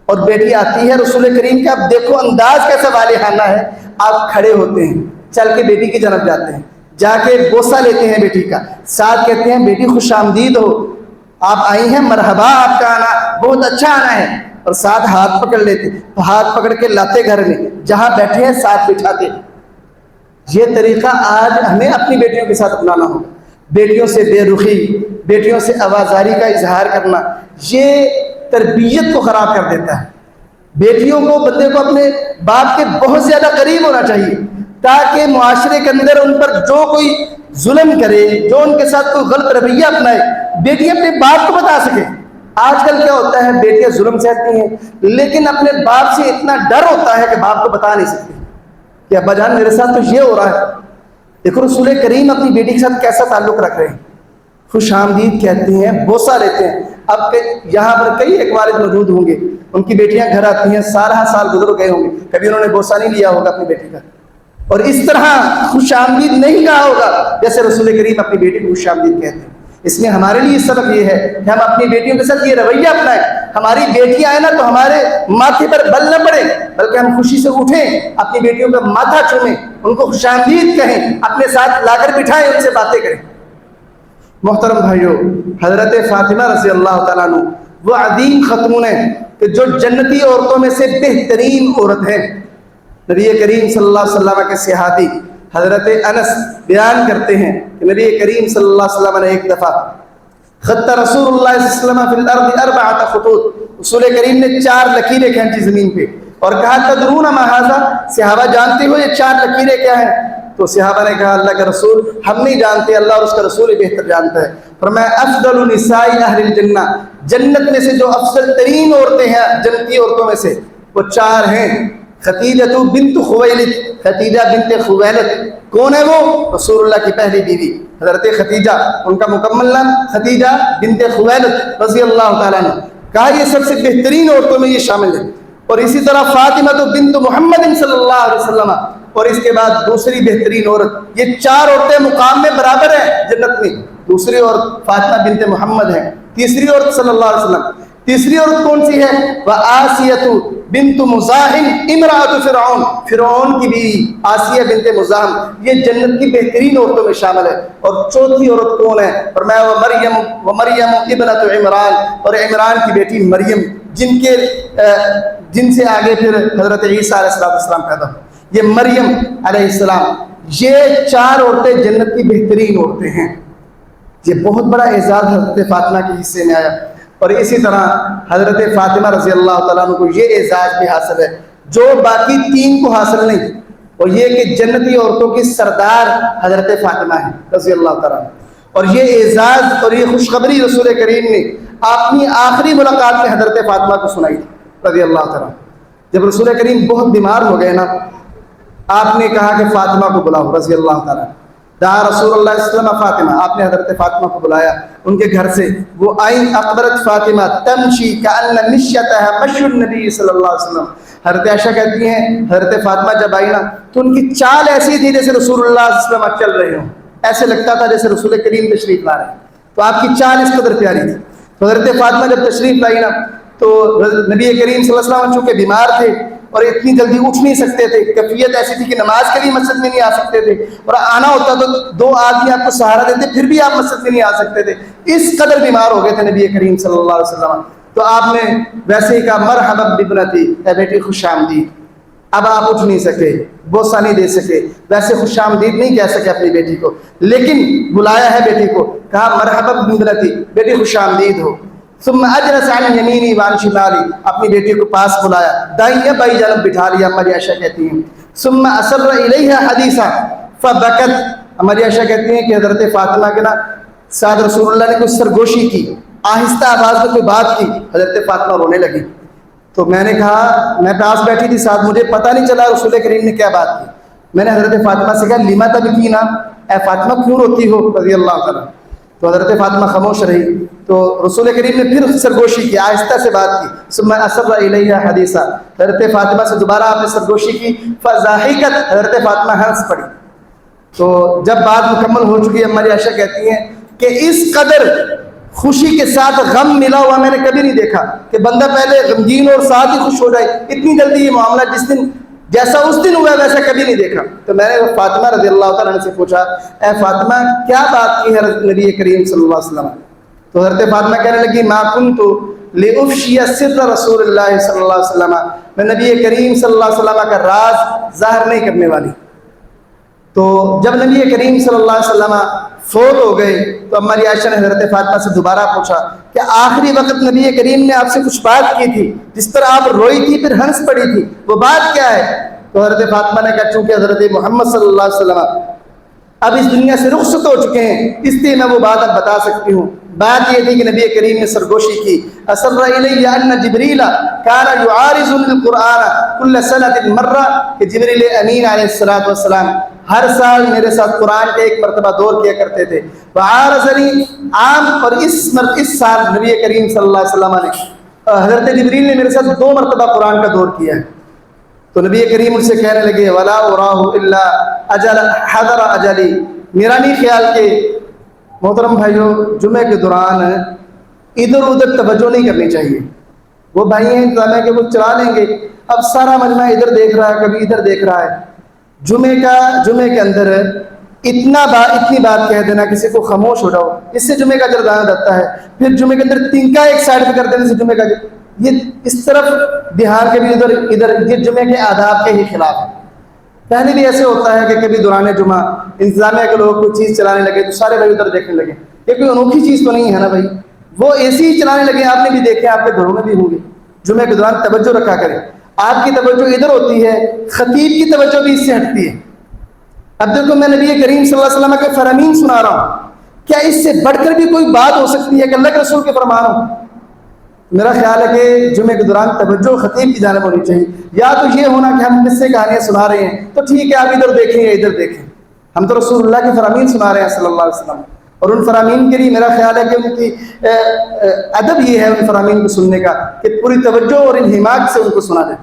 اور بیٹی آتی ہے رسول کریم کا. اب دیکھو انداز کیسا والہانہ ہے. آپ کھڑے ہوتے ہیں، چل کے بیٹی کی جانب جاتے ہیں، جا کے بوسہ لیتے ہیں بیٹی کا، ساتھ کہتے ہیں بیٹی خوش آمدید ہو، آپ آئی ہیں، مرحبا، آپ کا آنا بہت اچھا آنا ہے. اور ساتھ ہاتھ پکڑ لیتے، ہاتھ پکڑ کے لاتے گھر میں، جہاں بیٹھے ہیں ساتھ بٹھاتے. یہ طریقہ آج ہمیں اپنی بیٹیوں کے ساتھ اپنانا ہوگا. بیٹیوں سے بے رخی، بیٹیوں سے آوازاری کا اظہار کرنا، یہ تربیت کو خراب کر دیتا ہے. بیٹیوں کو، بندے کو اپنے باپ کے بہت زیادہ قریب ہونا چاہیے تاکہ معاشرے کے اندر ان پر جو کوئی ظلم کرے، جو ان کے ساتھ کوئی غلط رویہ اپنائے، بیٹی اپنے باپ کو بتا سکے. آج کل کیا ہوتا ہے، بیٹیاں ظلم سہتی ہیں لیکن اپنے باپ سے اتنا ڈر ہوتا ہے کہ باپ کو بتا نہیں سکتی کہ ابا جان میرے ساتھ تو یہ ہو رہا ہے. دیکھو رسول کریم اپنی بیٹی کے ساتھ کیسا تعلق رکھ رہے ہیں. خوش آمدید کہتے ہیں، بوسہ لیتے ہیں. اب یہاں پر کئی ایک والد موجود ہوں گے، ان کی بیٹیاں گھر آتی ہیں، سالہ سال گزر گئے ہوں گے، کبھی انہوں نے بوسہ نہیں لیا ہوگا اپنی بیٹی کا اور اس طرح خوش آمدید نہیں کہا ہوگا جیسے رسول کریم اپنی بیٹی کو خوش آمدید کہتے ہیں. اس لیے ہمارے لیے سبق یہ ہے کہ ہم اپنی بیٹیوں کے ساتھ یہ رویہ اپنائیں. ہماری بیٹیاں آئیں نا تو ہمارے ماتھے پر بل نہ پڑے بلکہ ہم خوشی سے اٹھیں، اپنی بیٹیوں کا ماتھا چومیں، ان کو خوش آمدید کہیں، اپنے ساتھ لا کر بٹھائیں، ان سے باتیں کریں. محترم بھائیو، حضرت فاطمہ رضی اللہ تعالیٰ عنہ وہ عظیم خاتون ہیں کہ جو جنتی عورتوں میں سے بہترین عورت ہے. نبی کریم صلی اللہ علیہ وسلم کے صحابی حضرت انس بیان کرتے ہیں کہ نبی کریم صلی اللہ علیہ وسلم نے ایک دفعہ خط رسول اللہ صلی اللہ علیہ وسلم فی الارض 4 خطوط، رسول کریم نے 4 لکیریں کھینچی زمین پہ اور کہا تدرون ما ھذا، صحابہ جانتے ہو یہ 4 لکیریں کیا ہیں؟ تو صحابہ نے کہا اللہ کا رسول ہم نہیں جانتے، اللہ اور اس کا رسول ہی بہتر جانتا ہے. فرمایا افضل نساء اہل الجنہ، جنت میں سے جو افضل ترین عورتیں ہیں جنتی عورتوں میں سے وہ 4 ہیں. خدیجہ بنت خویلد، خدیجہ بنت خویلد کون ہے وہ؟ رسول اللہ کی پہلی بیوی حضرت خدیجہ، ان کا مکمل نام خدیجہ بنت خویلد رضی اللہ تعالیٰ عنہ. کہا یہ سب سے بہترین عورتوں میں یہ شامل ہے. اور اسی طرح فاطمہ بنت محمد صلی اللہ علیہ وسلم، اور اس کے بعد دوسری بہترین عورت. یہ 4 عورتیں مقام میں برابر ہیں جنت میں. دوسری عورت فاطمہ بنت محمد ہے، تیسری عورت صلی اللہ علیہ وسلم. تیسری عورت کون سی ہے؟ وآسیہ بنت مزاحم امرأۃ فرعون، فرعون کی بیوی آسیہ بنت مزاحم، یہ جنت کی بہترین عورتوں میں شامل ہے. اور چوتھی عورت کون ہے؟ فرمایا مریم ابنۃ عمران، اور عمران کی بیٹی مریم جن سے آگے پھر حضرت عیسیٰ علیہ السلام پیدا ہو. یہ مریم علیہ السلام، یہ 4 عورتیں جنت کی بہترین عورتیں ہیں. یہ بہت بڑا اعزاز حضرت فاطمہ کے حصے میں آیا. اور اسی طرح حضرت فاطمہ رضی اللہ تعالیٰ عنہ کو یہ اعزاز بھی حاصل ہے جو باقی 3 کو حاصل نہیں. اور یہ کہ جنتی عورتوں کی سردار حضرت فاطمہ ہے رضی اللہ تعالیٰ. اور یہ اعزاز اور یہ خوشخبری رسول کریم نے اپنی آخری ملاقات میں حضرت فاطمہ کو سنائی تھی رضی اللہ تعالیٰ. جب رسول کریم بہت بیمار ہو گئے نا، آپ نے کہا کہ فاطمہ کو بلاؤ رضی اللہ تعالیٰ. دعا رسول اللہ صلی اللہ علیہ وسلم فاطمہ، آپ نے حضرت فاطمہ کو بلایا ان کے گھر سے. وہ آئیں اقبرت فاطمہ تمشی کأن مشیتها مشی النبی صلی اللہ علیہ وسلم. حضرت عائشہ کہتی ہیں حضرت فاطمہ جب آئی نا تو ان کی چال ایسی تھی جیسے رسول اللہ صلی اللہ علیہ وسلم چل رہے ہوں، ایسے لگتا تھا جیسے رسول کریم تشریف لا رہے ہیں. تو آپ کی چال اس قدر پیاری تھی. تو حضرت فاطمہ جب تشریف لائی نا تو نبی کریم صلی اللہ علیہ وسلم چونکہ بیمار تھے اور اتنی جلدی اٹھ نہیں سکتے تھے، کیفیت ایسی تھی کہ نماز کے لیے مسجد میں نہیں آ سکتے تھے، اور آنا ہوتا تو 2 آدمی آپ کو سہارا دیتے پھر بھی آپ مسجد میں نہیں آ سکتے تھے. اس قدر بیمار ہو گئے تھے نبی کریم صلی اللہ علیہ وسلم. تو آپ نے ویسے ہی کہا مرحبا بابنتی، اے بیٹی خوش آمدید. اب آپ اٹھ نہیں سکے، بوسہ نہیں دے سکے، ویسے خوش آمدید نہیں کہہ سکے اپنی بیٹی کو، لیکن بلایا ہے بیٹی کو، کہا مرحبا بابنتی، بیٹی خوش آمدید ہو. ثم اجلس عن یمینی وعن شمالی، اپنی بیٹی کو پاس بلایا، دائیں یا بائیں جانب بٹھا لیا. ہماری عائشہ کہتی ہیں ثم اسر الیہا حدیثا فبکت. ہماری عائشہ کہتی ہیں کہ حضرت فاطمہ کے نا ساتھ رسول اللہ نے کوئی سرگوشی کی، آہستہ آواز میں کوئی بات کی، حضرت فاطمہ رونے لگی. تو میں نے کہا، میں پاس بیٹھی تھی ساتھ، مجھے پتہ نہیں چلا رسول کریم نے کیا بات کی. میں نے حضرت فاطمہ سے کہا لما تبکینا، اے فاطمہ کیوں روتی ہو رضی اللہ تعالیٰ. تو حضرت فاطمہ خاموش رہی. تو رسول کریم نے پھر سرگوشی کی، آہستہ سے بات کی. ثم اسر الیہا حدیثا، حضرت فاطمہ سے دوبارہ آپ نے سرگوشی کی. فضاحکت، حضرت فاطمہ ہنس پڑی. تو جب بات مکمل ہو چکی ہماری عائشہ کہتی ہیں کہ اس قدر خوشی کے ساتھ غم ملا ہوا میں نے کبھی نہیں دیکھا کہ بندہ پہلے غمگین اور ساتھ ہی خوش ہو جائے. اتنی جلدی یہ معاملہ جس دن جیسا اس دن ہوا ویسا کبھی نہیں دیکھا. تو میں نے فاطمہ رضی اللہ تعالیٰ عنہ سے پوچھا اے فاطمہ کیا بات کی ہے نبی کریم صلی اللہ علیہ وسلم. تو حضرت فاطمہ کہنے لگی ما کنت لافشی سر رسول اللہ صلی اللہ علیہ وسلم، میں نبی کریم صلی اللہ علیہ وسلم کا راز ظاہر نہیں کرنے والی. تو جب نبی کریم صلی اللہ علیہ وسلم فوت ہو گئے تو ہماری عائشہ نے حضرت فاطمہ سے دوبارہ پوچھا کہ آخری وقت نبی کریم نے آپ سے کچھ بات کی تھی جس پر آپ روئی تھی پھر ہنس پڑی تھی، وہ بات کیا ہے؟ تو حضرت فاطمہ نے کہا چونکہ حضرت محمد صلی اللہ علیہ وسلم اب اس دنیا سے رخصت ہو چکے ہیں اس لیے میں وہ بات اب بتا سکتی ہوں. بات یہ تھی کہ نبی کریم نے سرگوشی کی اسر الی ان جبریل کان یعارض القرآن کل سنۃ مرہ، کہ جبریل امین علیہ الصلوۃ والسلام ہر سال میرے ساتھ قرآن کے ایک مرتبہ دور کیا کرتے تھے. وعارضنی عام، اور اس سال نبی کریم صلی اللہ علیہ وسلم نے حضرت جبریل نے میرے ساتھ 2 مرتبہ قرآن کا دور کیا ہے. تو نبی کریم ان سے کہنے لگے ولا اراہ الا اجل حضر اجلی، میرا نہیں خیال کہ محترم بھائیوں جمعے کے دوران ادھر ادھر توجہ نہیں کرنی چاہیے. وہ بھائی ہیں انتظام ہے کہ وہ چلا لیں گے، اب سارا مجمع ادھر دیکھ رہا ہے کبھی ادھر دیکھ رہا ہے. جمعے کے اندر اتنی بات کہہ دینا کسی کو خاموش ہو جاؤ، اس سے جمعے کا اجر ضائع رہتا ہے. پھر جمعے کے اندر تنکا ایک سائڈ پہ کر دینے سے جمعے کا یہ اس طرف بہار کے بھی ادھر یہ جمعے کے آداب کے ہی خلاف ہے. پہلے بھی ایسے ہوتا ہے کہ کبھی دوران جمعہ انتظامیہ کے لوگ کوئی چیز چلانے لگے تو سارے بھائی ادھر دیکھنے لگے. یہ کوئی انوکھی چیز تو نہیں ہے نا بھائی، وہ ایسی ہی چلانے لگے. آپ نے بھی دیکھے، آپ کے گھروں میں بھی ہوں گے. جمعے کے دوران توجہ رکھا کریں. آپ کی توجہ ادھر ہوتی ہے، خطیب کی توجہ بھی اس سے ہٹتی ہے. اب دیکھو میں نبی کریم صلی اللہ علیہ وسلم کے فرامین سنا رہا ہوں، کیا اس سے بڑھ کر بھی کوئی بات ہو سکتی ہے کہ اللہ کے رسول کے فرمان ہو؟ میرا خیال ہے کہ جمعے کے دوران توجہ خطیب کی جانب ہونی چاہیے. یا تو یہ ہونا کہ ہم کس سے کہانیاں سنا رہے ہیں تو ٹھیک ہے آپ ادھر دیکھیں یا ادھر دیکھیں، ہم تو رسول اللہ کے فرامین سنا رہے ہیں صلی اللہ علیہ وسلم. اور ان فرامین کے لیے میرا خیال ہے کہ ان کی ادب یہ ہے ان فرامین کو سننے کا کہ پوری توجہ اور انہماک سے ان کو سنا دیں.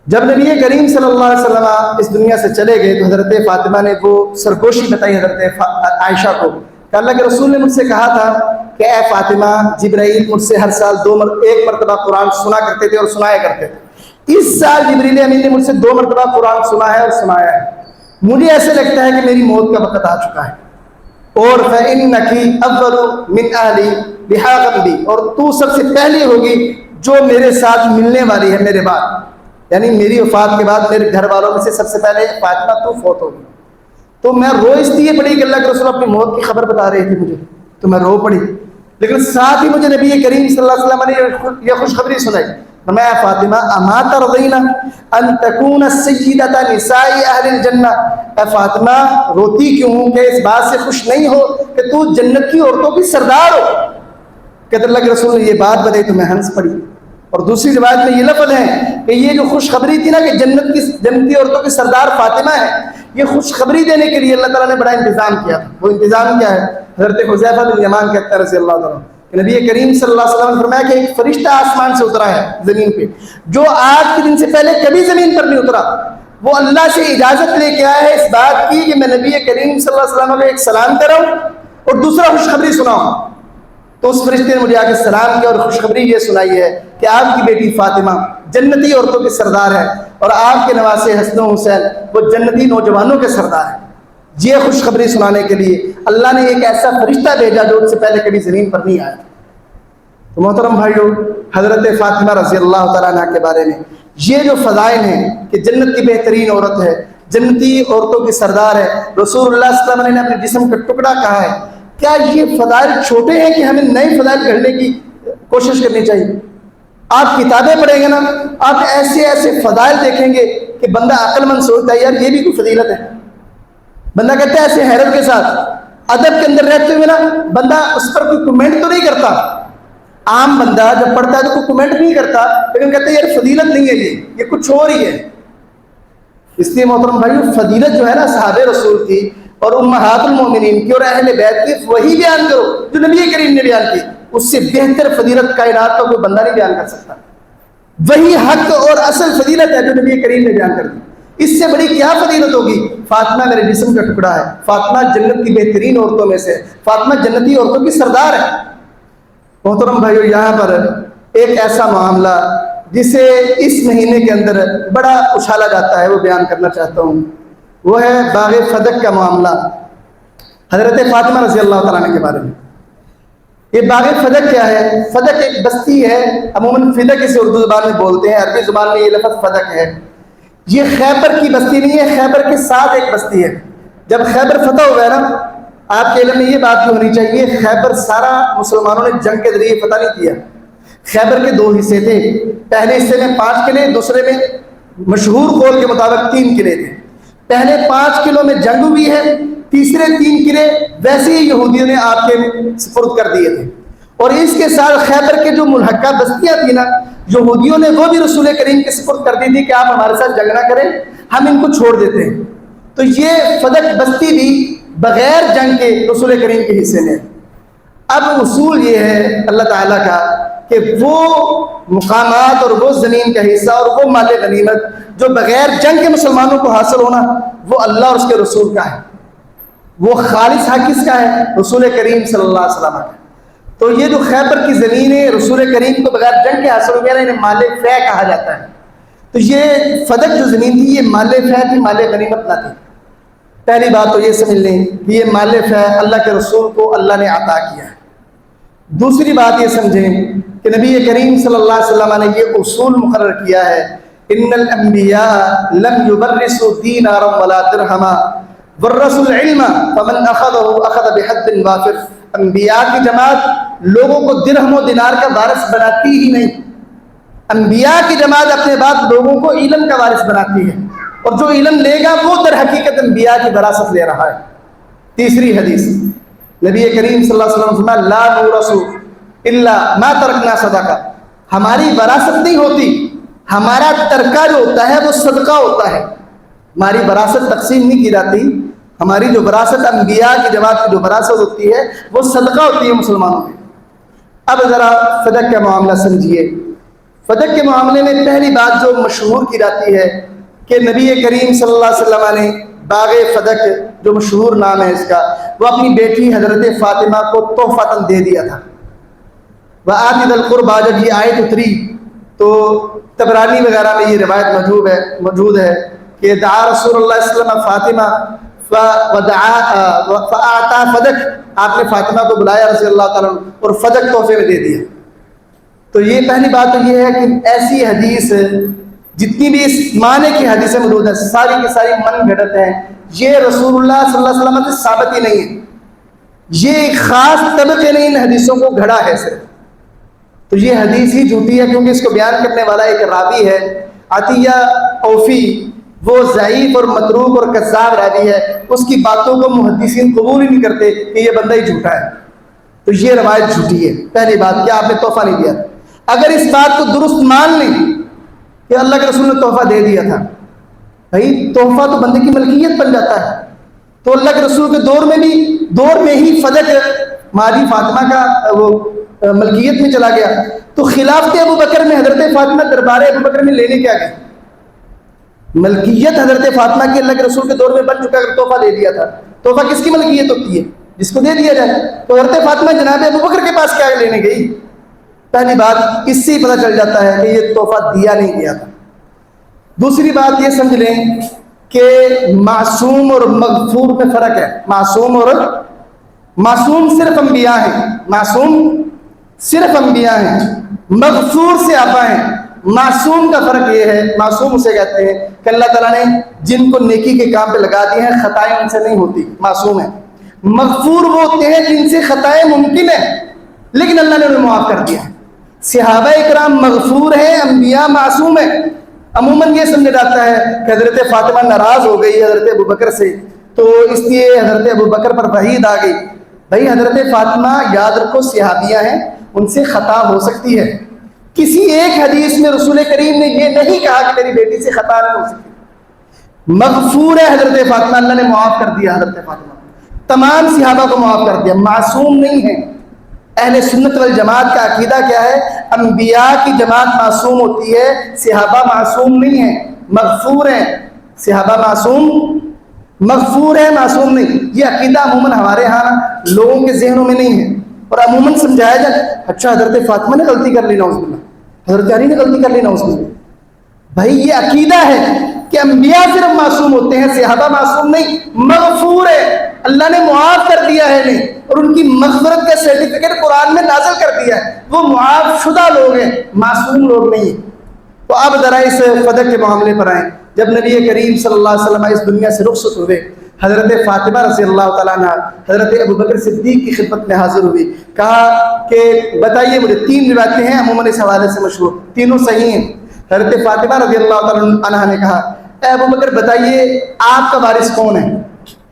جب نبی کریم صلی اللہ علیہ وسلم اس دنیا سے چلے گئے تو حضرت فاطمہ نے وہ سرگوشی بتائی حضرت عائشہ کو کہ اللہ کے رسول نے مجھ سے کہا تھا کہ اے فاطمہ جبرائیل مجھ سے ہر سال ایک مرتبہ قرآن سنا کرتے تھے اور سنایا کرتے تھے. اس سال جبریل امین نے مجھ سے 2 مرتبہ قرآن سنا ہے اور سنایا ہے. مجھے ایسے لگتا ہے کہ میری موت کا وقت آ چکا ہے. اور فَإِنَّكِ أَفْضَلُ مِنْ أَهْلِي بِحَاقًا بِي، اور تو سب سے پہلی ہوگی جو میرے ساتھ ملنے والی ہے میرے بعد، یعنی میری وفات کے بعد میرے گھر والوں میں سے سب سے پہلے فاطمہ تو فوت ہوگی. تو میں رو اس لیے پڑی کہ اللہ کے رسول اپنی موت کی خبر بتا رہے تھے مجھے، تو میں رو پڑی. لیکن ساتھ ہی مجھے نبی کریم صلی اللہ علیہ وسلم نے یہ خوشخبری سنائی فرمایا فاطمہ اما ترضین ان تکون سیدۃ نساء اہل الجنہ، اے فاطمہ روتی کیوں ہوں کہ اس بات سے خوش نہیں ہو کہ تو جنت کی عورتوں کی سردار ہو؟ کہتے اللہ کے رسول نے یہ بات بتائی تو میں ہنس پڑی. اور دوسری روایت میں یہ لفظ ہے کہ یہ جو خوشخبری تھی نا کہ جنتی عورتوں کی سردار فاطمہ ہے، یہ خوشخبری دینے کے لیے اللہ تعالیٰ نے بڑا انتظام کیا تھا. وہ انتظام کیا ہے؟ حضرت حذیفہ بن یمان کہتا ہے رضی اللہ تعالیٰ کہ نبی کریم صلی اللہ علیہ وسلم نے فرمایا کہ ایک فرشتہ آسمان سے اترا ہے زمین پہ، جو آج کے دن سے پہلے کبھی زمین پر نہیں اترا. وہ اللہ سے اجازت لے کے آیا ہے اس بات کی کہ میں نبی کریم صلی اللہ علیہ وسلم کو ایک سلام کراؤں اور دوسرا خوشخبری سناؤں. تو اس فرشتے نے مجھے آ کے سلام کیا اور خوشخبری یہ سنائی ہے کہ آپ کی بیٹی فاطمہ جنتی عورتوں کے سردار ہے اور آپ کے نواسے حسن و حسین وہ جنتی نوجوانوں کے سردار ہیں. یہ خوشخبری سنانے کے لیے اللہ نے ایک ایسا فرشتہ بھیجا جو ان سے پہلے کبھی زمین پر نہیں آیا. تو محترم بھائیو، حضرت فاطمہ رضی اللہ تعالیٰ عنہ کے بارے میں یہ جو فضائل ہیں کہ جنت کی بہترین عورت ہے، جنتی عورتوں کی سردار ہے، رسول اللہ صلی اللہ علیہ وسلم نے اپنے جسم کا ٹکڑا کہا ہے. کیا یہ فضائل چھوٹے ہیں کہ ہمیں نئے فضائل گھڑنے کی کوشش کرنی چاہیے؟ آپ کتابیں پڑھیں گے نا، آپ ایسے ایسے فضائل دیکھیں گے کہ بندہ عقل مند سوچتا ہے یار یہ بھی کوئی فضیلت ہے. بندہ کہتا ہے ایسے حیرت کے ساتھ ادب کے اندر رہتے ہوئے نا بندہ اس پر کوئی کمنٹ تو نہیں کرتا. عام بندہ جب پڑھتا ہے تو کوئی کمنٹ نہیں کرتا، لیکن کہتا ہے یار فضیلت نہیں ہے، یہ کچھ اور ہی ہے. اس لیے محترم بھائیو فضیلت جو ہے نا صحابہ رسول کی اور امہات المومنین کی اور اہل بیت کی وہی بیان کرو جو نبی کریم نے بیان کی. اس سے بہتر فضیلت کائنات کا کوئی بندہ نہیں بیان کر سکتا. وہی حق اور اصل فضیلت ہے جو نبی کریم نے بیان کر دی. اس سے بڑی کیا فضیلت ہوگی؟ فاطمہ میرے جسم کا ٹکڑا ہے، فاطمہ جنت کی بہترین عورتوں میں سے، فاطمہ جنتی عورتوں کی سردار ہے. محترم بھائیو، یہاں پر ایک ایسا معاملہ جسے اس مہینے کے اندر بڑا اچھالا جاتا ہے وہ بیان کرنا چاہتا ہوں. وہ ہے باغ فدق کا معاملہ حضرت فاطمہ رضی اللہ تعالیٰ عنہ کے بارے میں. یہ باغ فدق کیا ہے؟ فدق ایک بستی ہے، عموماً فدق اسے اردو زبان میں بولتے ہیں، عربی زبان میں یہ لفظ فدق ہے. یہ خیبر کی بستی نہیں ہے، خیبر کے ساتھ ایک بستی ہے. جب خیبر فتح ہوا ہے نا، آپ کے علم میں یہ بات بھی ہونی چاہیے خیبر سارا مسلمانوں نے جنگ کے ذریعے فتح نہیں کیا. خیبر کے 2 حصے تھے. پہلے حصے میں 5 قلعے، دوسرے میں مشہور قول کے مطابق 3 قلعے تھے. پہلے 5 قلعوں میں جنگ ہوئی ہے، تیسرے 3 قلعے ویسے ہی یہودیوں نے آپ کے سپرد کر دیے تھے. اور اس کے ساتھ خیبر کے جو ملحقہ بستیاں تھیں نا، یہودیوں نے وہ بھی رسول کریم کے سپرد کر دی تھی کہ آپ ہمارے ساتھ جنگ نہ کریں، ہم ان کو چھوڑ دیتے ہیں. تو یہ فدق بستی بھی بغیر جنگ کے رسول کریم کے حصے میں. اب اصول یہ ہے اللہ تعالیٰ کا کہ وہ مقامات اور وہ زمین کا حصہ اور وہ مال غنیمت جو بغیر جنگ کے مسلمانوں کو حاصل ہونا، وہ اللہ اور اس کے رسول کا ہے. وہ خالص حق کس کا ہے؟ رسول کریم صلی اللہ علیہ وسلم کا. تو یہ جو خیبر کی زمینیں رسول کریم کو بغیر جنگ کے حاصل ہو گیا نا، انہیں مال فے کہا جاتا ہے. تو یہ فدق جو زمین تھی یہ مال فے تھی، مال غنیمت نہ تھی. پہلی بات تو یہ سمجھ لیں کہ یہ مال فے اللہ کے رسول کو اللہ نے عطا کیا ہے. دوسری بات یہ سمجھیں کہ نبی کریم صلی اللہ علیہ وسلم نے یہ اصول مقرر کیا ہے، ان الانبیاء لم یورثوا دینارا ولا درہما ورثوا العلم فمن اخذه اخذ بحد وافر. انبیاء کی جماعت لوگوں کو درہم و دینار کا وارث بناتی ہی نہیں. انبیاء کی جماعت اپنے بعد لوگوں کو علم کا وارث بناتی ہے، اور جو علم لے گا وہ در حقیقت انبیاء کی وراثت لے رہا ہے. تیسری حدیث نبی کریم صلی اللہ علیہ وسلم فرمایا لا نورث الا ما ترکنا صدقہ. ہماری وراثت نہیں ہوتی، ہمارا ترکہ جو ہوتا ہے وہ صدقہ ہوتا ہے. ہماری وراثت تقسیم نہیں کی جاتی. ہماری جو وراثت انبیاء کی جماعت کی جو وراثت ہوتی ہے وہ صدقہ ہوتی ہے مسلمانوں میں. اب ذرا فدق کا معاملہ سمجھیے. فدق کے معاملے میں پہلی بات جو مشہور کی جاتی ہے کہ نبی کریم صلی اللہ علیہ وسلم نے باغ فدق جو مشہور نام ہے اس کا، وہ اپنی بیٹی حضرت فاطمہ کو تحفۃً دے دیا تھا. وآتِ ذی القربیٰ جب یہ آیت اتری تو طبرانی وغیرہ میں یہ روایت موجود ہے کہ دعا رسول اللہ صلی اللہ علیہ وسلم فاطمہ فأعطى فدق. آپ نے فاطمہ کو بلایا رضی اللہ تعالیٰ عنہ اور فدق تحفے میں دے دیا. تو یہ پہلی بات تو یہ ہے کہ ایسی حدیث جتنی بھی اس معنی کی حدیثیں موجود ہیں ساری کی ساری من گھڑت ہیں. یہ رسول اللہ صلی اللہ علیہ وسلم سے ثابت ہی نہیں ہے. یہ ایک خاص طبقے نے ان حدیثوں کو گھڑا ہے صرف. تو یہ حدیث ہی جھوٹی ہے، کیونکہ اس کو بیان کرنے والا ایک راوی ہے عطیہ اوفی، وہ ضعیف اور متروک اور کذاب راوی ہے، اس کی باتوں کو محدثین قبول ہی نہیں کرتے کہ یہ بندہ ہی جھوٹا ہے، تو یہ روایت جھوٹی ہے۔ پہلی بات کہ آپ نے تحفہ نہیں دیا، اگر اس بات کو درست مان لیں کہ اللہ کے رسول نے تحفہ دے دیا تھا، بھائی تحفہ تو بندے کی ملکیت بن جاتا ہے، تو اللہ کے رسول کے دور میں ہی فدق مالی فاطمہ کا وہ ملکیت میں چلا گیا، تو خلافت ابو بکر میں حضرت فاطمہ دربار ابو بکر میں لینے کیا گئی؟ ملکیت حضرت فاطمہ کی اللہ کے رسول کے دور میں بن چکا، اگر تحفہ دے دیا تھا، تحفہ کس کی ملکیت ہوتی ہے؟ جس کو دے دیا جائے۔ تو حضرت فاطمہ جناب ابو بکر کے پاس کیا لینے گئی؟ پہلی بات اس سے ہی پتہ چل جاتا ہے کہ یہ تحفہ دیا نہیں گیا تھا۔ دوسری بات یہ سمجھ لیں کہ معصوم اور مغفور میں فرق ہے۔ معصوم صرف انبیاء ہیں، معصوم صرف انبیاء ہیں، مغفور سے آبا ہیں۔ معصوم کا فرق یہ ہے، معصوم اسے کہتے ہیں کہ اللہ تعالیٰ نے جن کو نیکی کے کام پہ لگا دیے ہیں، خطائیں ان سے نہیں ہوتی، معصوم ہیں۔ مغفور وہ ہوتے ہیں جن سے خطائیں ممکن ہیں لیکن اللہ نے انہیں معاف کر دیا۔ صحابہ اکرام مغفور ہیں، انبیاء معصوم ہیں۔ عموماً یہ سمجھا جاتا ہے کہ حضرت فاطمہ ناراض ہو گئی حضرت ابو بکر سے، تو اس لیے حضرت ابو بکر پر وعید آ گئی۔ بھائی حضرت فاطمہ یاد رکھو صحابیہ ہیں، ان سے خطا ہو سکتی ہے۔ کسی ایک حدیث میں رسول کریم نے یہ نہیں کہا کہ میری بیٹی سے خطا نہیں ہو سکتی۔ مغفور ہے حضرت فاطمہ، اللہ نے معاف کر دیا حضرت فاطمہ، تمام صحابہ کو معاف کر دیا، معصوم نہیں ہے۔ اہل سنت والجماعت کا عقیدہ کیا ہے؟ انبیاء کی جماعت معصوم ہوتی ہے، صحابہ معصوم نہیں ہیں، مغفور ہیں۔ صحابہ مغفور ہیں، معصوم نہیں۔ یہ عقیدہ عموماً ہمارے ہاں لوگوں کے ذہنوں میں نہیں ہے، اور عموماً سمجھایا جائے اچھا حضرت فاطمہ نے غلطی کر لی، نعوذ باللہ، حضرت علی نے غلطی کر لی، نعوذ باللہ۔ بھائی یہ عقیدہ ہے کہ انبیاء صرف معصوم ہوتے ہیں، صحابہ معصوم نہیں، مغفور ہے، اللہ نے معاف کر دیا ہے انہیں، اور ان کی مغفرت کا سرٹیفکیٹ قرآن میں نازل کر دیا ہے۔ وہ معاف شدہ لوگ ہیں، معصوم لوگ نہیں ہیں۔ تو اب ذرا اس فدق کے معاملے پر آئیں۔ جب نبی کریم صلی اللہ علیہ وسلم اس دنیا سے رخصت ہوئے، حضرت فاطمہ رضی اللہ تعالیٰ عنہ حضرت ابو بکر صدیق کی خدمت میں حاضر ہوئی، کہا کہ بتائیے مجھے، 3 روایتیں ہیں عموماً اس حوالے سے مشہور، تینوں صحیح ہیں۔ حضرت فاطمہ رضی اللہ تعالیٰ عنہ نے کہا اے ابو بکر بتائیے آپ کا وارث کون ہے؟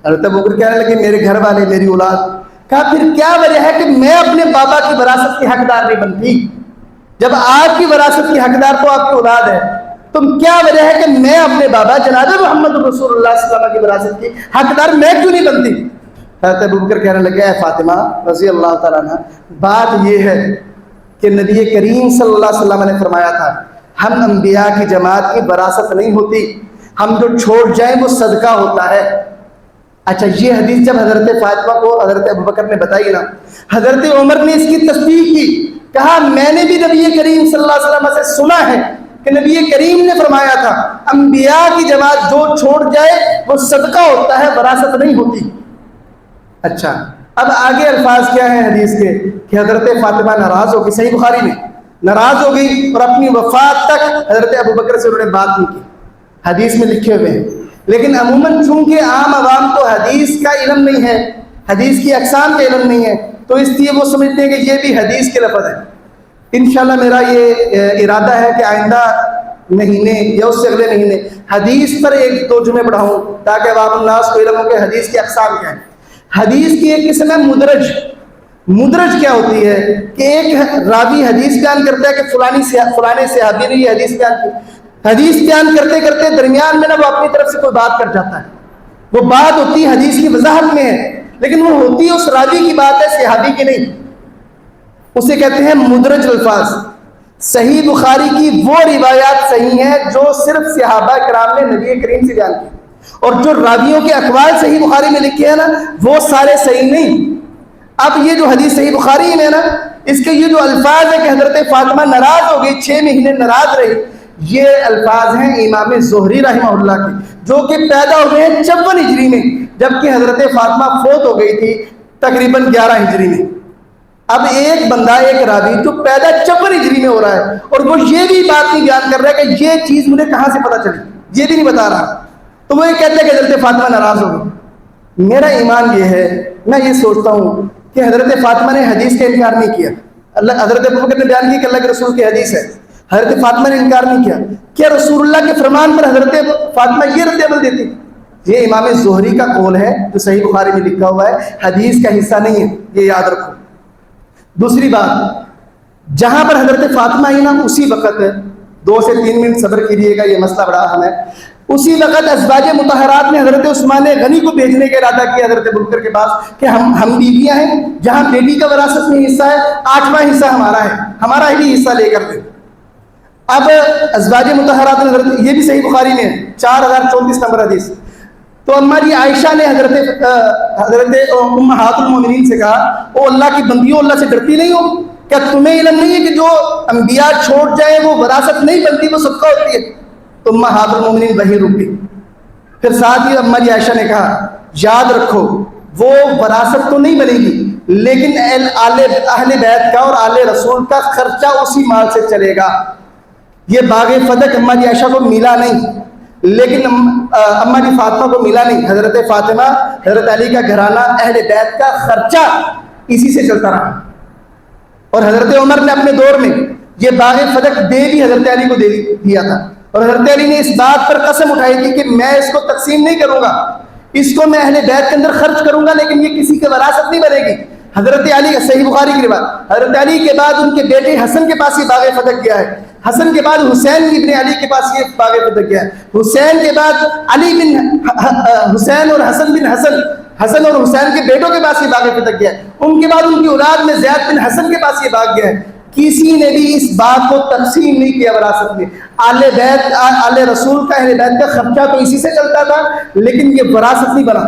حضرت ابو بکر کہنے لگے میرے گھر والے، میری اولاد۔ کہا پھر کیا وجہ ہے کہ میں اپنے بابا کی وراثت کی حقدار نہیں بنتی؟ جب آپ کی وراثت کی حقدار تو آپ کی اولاد ہے، تم کیا وجہ ہے کہ میں اپنے بابا جناب محمد رسول اللہ صلی اللہ علیہ وسلم کی وراثت کی حقدار میں کیوں نہیں بنتی؟ حضرت ابو بکر کہنے لگے اے فاطمہ رضی اللہ تعالیٰ عنہ، بات یہ ہے کہ نبی کریم صلی اللہ علیہ وسلم نے فرمایا تھا ہم انبیاء کی جماعت کی وراثت نہیں ہوتی، ہم جو چھوڑ جائیں وہ صدقہ ہوتا ہے۔ اچھا یہ حدیث جب حضرت فاطمہ کو حضرت ابو بکر نے بتائی نا، حضرت عمر نے اس کی تصدیق کی، کہا میں نے بھی نبی کریم صلی اللہ علیہ وسلم سے سنا ہے کہ نبی کریم نے فرمایا تھا انبیاء کی جماعت جو چھوڑ جائے وہ صدقہ ہوتا ہے، وراثت نہیں ہوتی۔ اچھا اب آگے الفاظ کیا ہیں حدیث کے کہ حضرت فاطمہ ناراض ہو گئی، صحیح بخاری میں ناراض ہو گئی، اور اپنی وفات تک حضرت ابو بکر سے انہوں نے بات نہیں کی، حدیث میں لکھے ہوئے ہیں۔ لیکن عموماً چونکہ عام عوام کو حدیث کا علم نہیں ہے، حدیث کی اقسام کا علم نہیں ہے، تو اس لیے وہ سمجھتے ہیں کہ یہ بھی حدیث کے لفظ ہے۔ انشاءاللہ میرا یہ ارادہ ہے کہ آئندہ مہینے یا اس سے اگلے مہینے حدیث پر 1-2 جمعے پڑھاؤں تاکہ عوام الناس کو علم ہو کہ حدیث کی اقسام کیا ہے۔ حدیث کی ایک قسم ہے مدرج۔ مدرج کیا ہوتی ہے کہ ایک راوی حدیث بیان کرتا ہے کہ فلانے صحابی نے یہ حدیث بیان کی، حدیث بیان کرتے کرتے درمیان میں وہ اپنی طرف سے کوئی بات کر جاتا ہے، وہ بات ہوتی ہے حدیث کی وضاحت میں ہے لیکن وہ ہوتی ہے اس راوی کی بات ہے، صحابی کی نہیں، اسے کہتے ہیں مدرج الفاظ۔ صحیح بخاری کی وہ روایات صحیح ہیں جو صرف صحابہ کرام نے نبی کریم سے بیان کی، اور جو راویوں کے اقوال صحیح بخاری میں لکھے ہیں نا وہ سارے صحیح نہیں۔ اب یہ جو حدیث صحیح بخاری میں نا، اس کے یہ جو الفاظ ہے کہ حضرت فاطمہ ناراض ہو گئی، 6 مہینے ناراض رہی، یہ الفاظ ہیں امام زہری رحمہ اللہ کے، جو کہ پیدا ہوئے ہیں 54 ہجری میں، جبکہ حضرت فاطمہ فوت ہو گئی تھی تقریباً 11 ہجری میں۔ اب ایک بندہ، ایک راوی جو پیدا 54 ہجری میں ہو رہا ہے، اور وہ یہ بھی بات نہیں بیان کر رہا ہے کہ یہ چیز مجھے کہاں سے پتہ چلی، یہ بھی نہیں بتا رہا، تو وہ یہ کہتے ہیں کہ حضرت فاطمہ ناراض ہو گئی۔ میرا ایمان یہ ہے، میں یہ سوچتا ہوں کہ حضرت فاطمہ نے حدیث کا انکار نہیں کیا، حضرت ابوبکر نے بیان کی کہ اللہ کے رسول کی حدیث ہے، حضرت فاطمہ نے انکار نہیں کیا، کیا رسول اللہ کے فرمان پر حضرت فاطمہ یہ رد عمل دیتی؟ یہ امام زہری کا قول ہے جو صحیح بخاری میں لکھا ہوا ہے، حدیث کا حصہ نہیں ہے، یہ یاد رکھو۔ دوسری بات، جہاں پر حضرت فاطمہ آئی نا اسی وقت 2 سے 3 منٹ صبر کیجیے گا، یہ مسئلہ بڑا اہم ہے، اسی وقت ازواج مطہرات نے حضرت عثمان غنی کو بھیجنے کا ارادہ کیا حضرت ابوبکر کے پاس کہ ہم بیویاں ہیں، جہاں بیٹی کا وراثت میں حصہ ہے 8واں حصہ ہمارا ہے، ہمارا ہی حصہ لے کر دیں۔ اب ازواج مطہرات نے حضرت، یہ بھی صحیح بخاری میں ہے 4034 نمبر حدیث، تو اماں جی عائشہ نے حضرت امہات المومنین سے کہا، او اللہ کی بندیوں، اللہ سے ڈرتی نہیں ہو؟ کیا تمہیں علم نہیں ہے کہ جو انبیاء چھوڑ جائیں وہ وراثت نہیں بنتی، وہ صدقہ ہوتی ہے؟ تو امہات المومنین وہیں رک گئی۔ پھر ساتھ ہی اماں جی عائشہ نے کہا، یاد رکھو وہ وراثت تو نہیں بنے گی، لیکن اہل بیت کا اور آل رسول کا خرچہ اسی مال سے چلے گا۔ یہ باغ فتح اماں جی عائشہ کو ملا نہیں، لیکن اماں جی فاطمہ کو ملا نہیں۔ حضرت فاطمہ، حضرت علی کا گھرانہ، اہل بیت کا خرچہ اسی سے چلتا رہا۔ اور حضرت عمر نے اپنے دور میں یہ باغ فتح دے بھی حضرت علی کو دیا تھا، اور حضرت علی نے اس بات پر قسم اٹھائی تھی کہ میں اس کو تقسیم نہیں کروں گا، اس کو میں اہل بیت کے اندر خرچ کروں گا، لیکن یہ کسی کے وراثت نہیں بنے گی۔ حضرت علی، صحیح بخاری کی روایت، حضرت علی کے بعد ان کے بیٹے حسن کے پاس یہ باغ فتح گیا ہے، حسن کے بعد حسین ابن علی کے پاس یہ باغ فتح گیا ہے، حسین کے بعد علی بن حسین اور حسن بن حسن، حسن اور حسین کے بیٹوں کے پاس یہ باغ فتح گیا ہے، ان کے بعد ان کی اولاد میں زید بن حسن کے پاس یہ باغ گیا ہے۔ کسی نے بھی اس بات کو تقسیم نہیں کیا وراثت میں۔ آل بیت، آل رسول کا، اہل بیت کا خرچہ تو اسی سے چلتا تھا، لیکن یہ وراثت نہیں بنا۔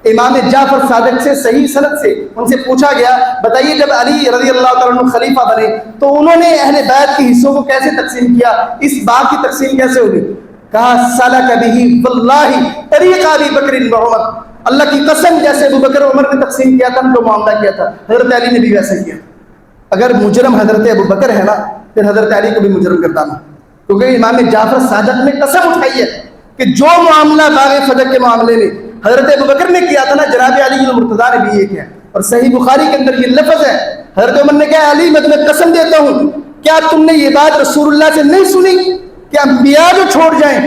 امام جعفر صادق سے صحیح سند سے ان سے پوچھا گیا، بتائیے جب علی رضی اللہ تعالیٰ عنہ خلیفہ بنے تو انہوں نے اہل بیت کے حصوں کو کیسے تقسیم کیا، اس باغ کی تقسیم کیسے ہوگی؟ کہا، سلک بہ واللہ طریق ابی بکر و عمر، اللہ کی قسم جیسے ابو بکر عمر نے تقسیم کیا تھا، جو معاملہ کیا تھا، حضرت علی نے بھی ویسے کیا۔ اگر مجرم حضرت ابو بکر ہے نا، پھر حضرت علی کو بھی مجرم گردانا، کیونکہ امام جعفر صادق نے قسم اٹھائی ہے کہ جو معاملہ باغ فتح کے معاملے میں حضرت ابو بکر نے کیا تھا نا، جناب علی المرتضیٰ نے بھی یہ کیا۔ اور صحیح بخاری کے اندر یہ لفظ ہے، حضرت عمر نے کہا، علی میں تمہیں قسم دیتا ہوں، کیا تم نے یہ بات رسول اللہ سے نہیں سنی کہ انبیاء جو چھوڑ جائیں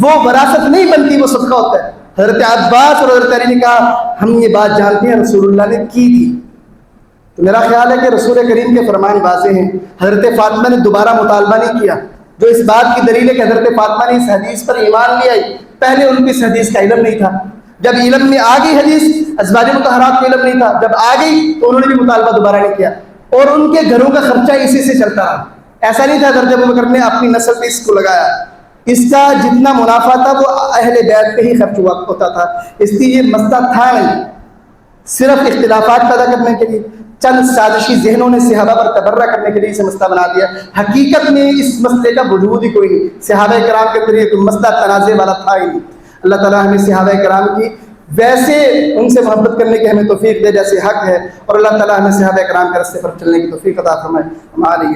وہ وراثت نہیں بنتی، وہ صدقہ ہوتا ہے؟ حضرت عباس اور حضرت علی نے کہا، ہم یہ بات جانتے ہیں رسول اللہ نے کی تھی۔ تو میرا خیال ہے کہ رسول کریم کے فرمان واضح ہیں، حضرت فاطمہ نے دوبارہ مطالبہ نہیں کیا، جو اس بات کی دلیل ہے کہ حضرت فاطمہ نے اس حدیث پر ایمان لے آئی۔ پہلے ان کو اس حدیث کا علم نہیں تھا، جب علم میں آ گئی حدیث، ازواج مطہرات کو علم نہیں تھا، جب آ گئی تو انہوں نے بھی مطالبہ دوبارہ نہیں کیا، اور ان کے گھروں کا خرچہ اسی سے چلتا رہا۔ ایسا نہیں تھا حضرت ابوبکر نے اپنی نسل پہ اس کو لگایا، اس کا جتنا منافع تھا وہ اہل بیت پہ ہی خرچ ہوتا تھا، اس لیے یہ مسئلہ تھا نہیں، صرف اختلافات پیدا کرنے کے لیے چند سازشی ذہنوں نے صحابہ پر تبرہ کرنے کے لیے اسے مسئلہ بنا دیا۔ حقیقت میں اس مسئلے کا وجود ہی کوئی نہیں، صحابہ کرام کے اندر یہ کوئی مسئلہ تنازع والا تھا ہی نہیں۔ اللہ تعالیٰ ہمیں صحابہ کرام کی ویسے ان سے محبت کرنے کی ہمیں توفیق دے جیسے حق ہے، اور اللہ تعالیٰ ہمیں صحابہ کرام کے راستے پر چلنے کی توفیق عطا فرمائے۔ ہمارے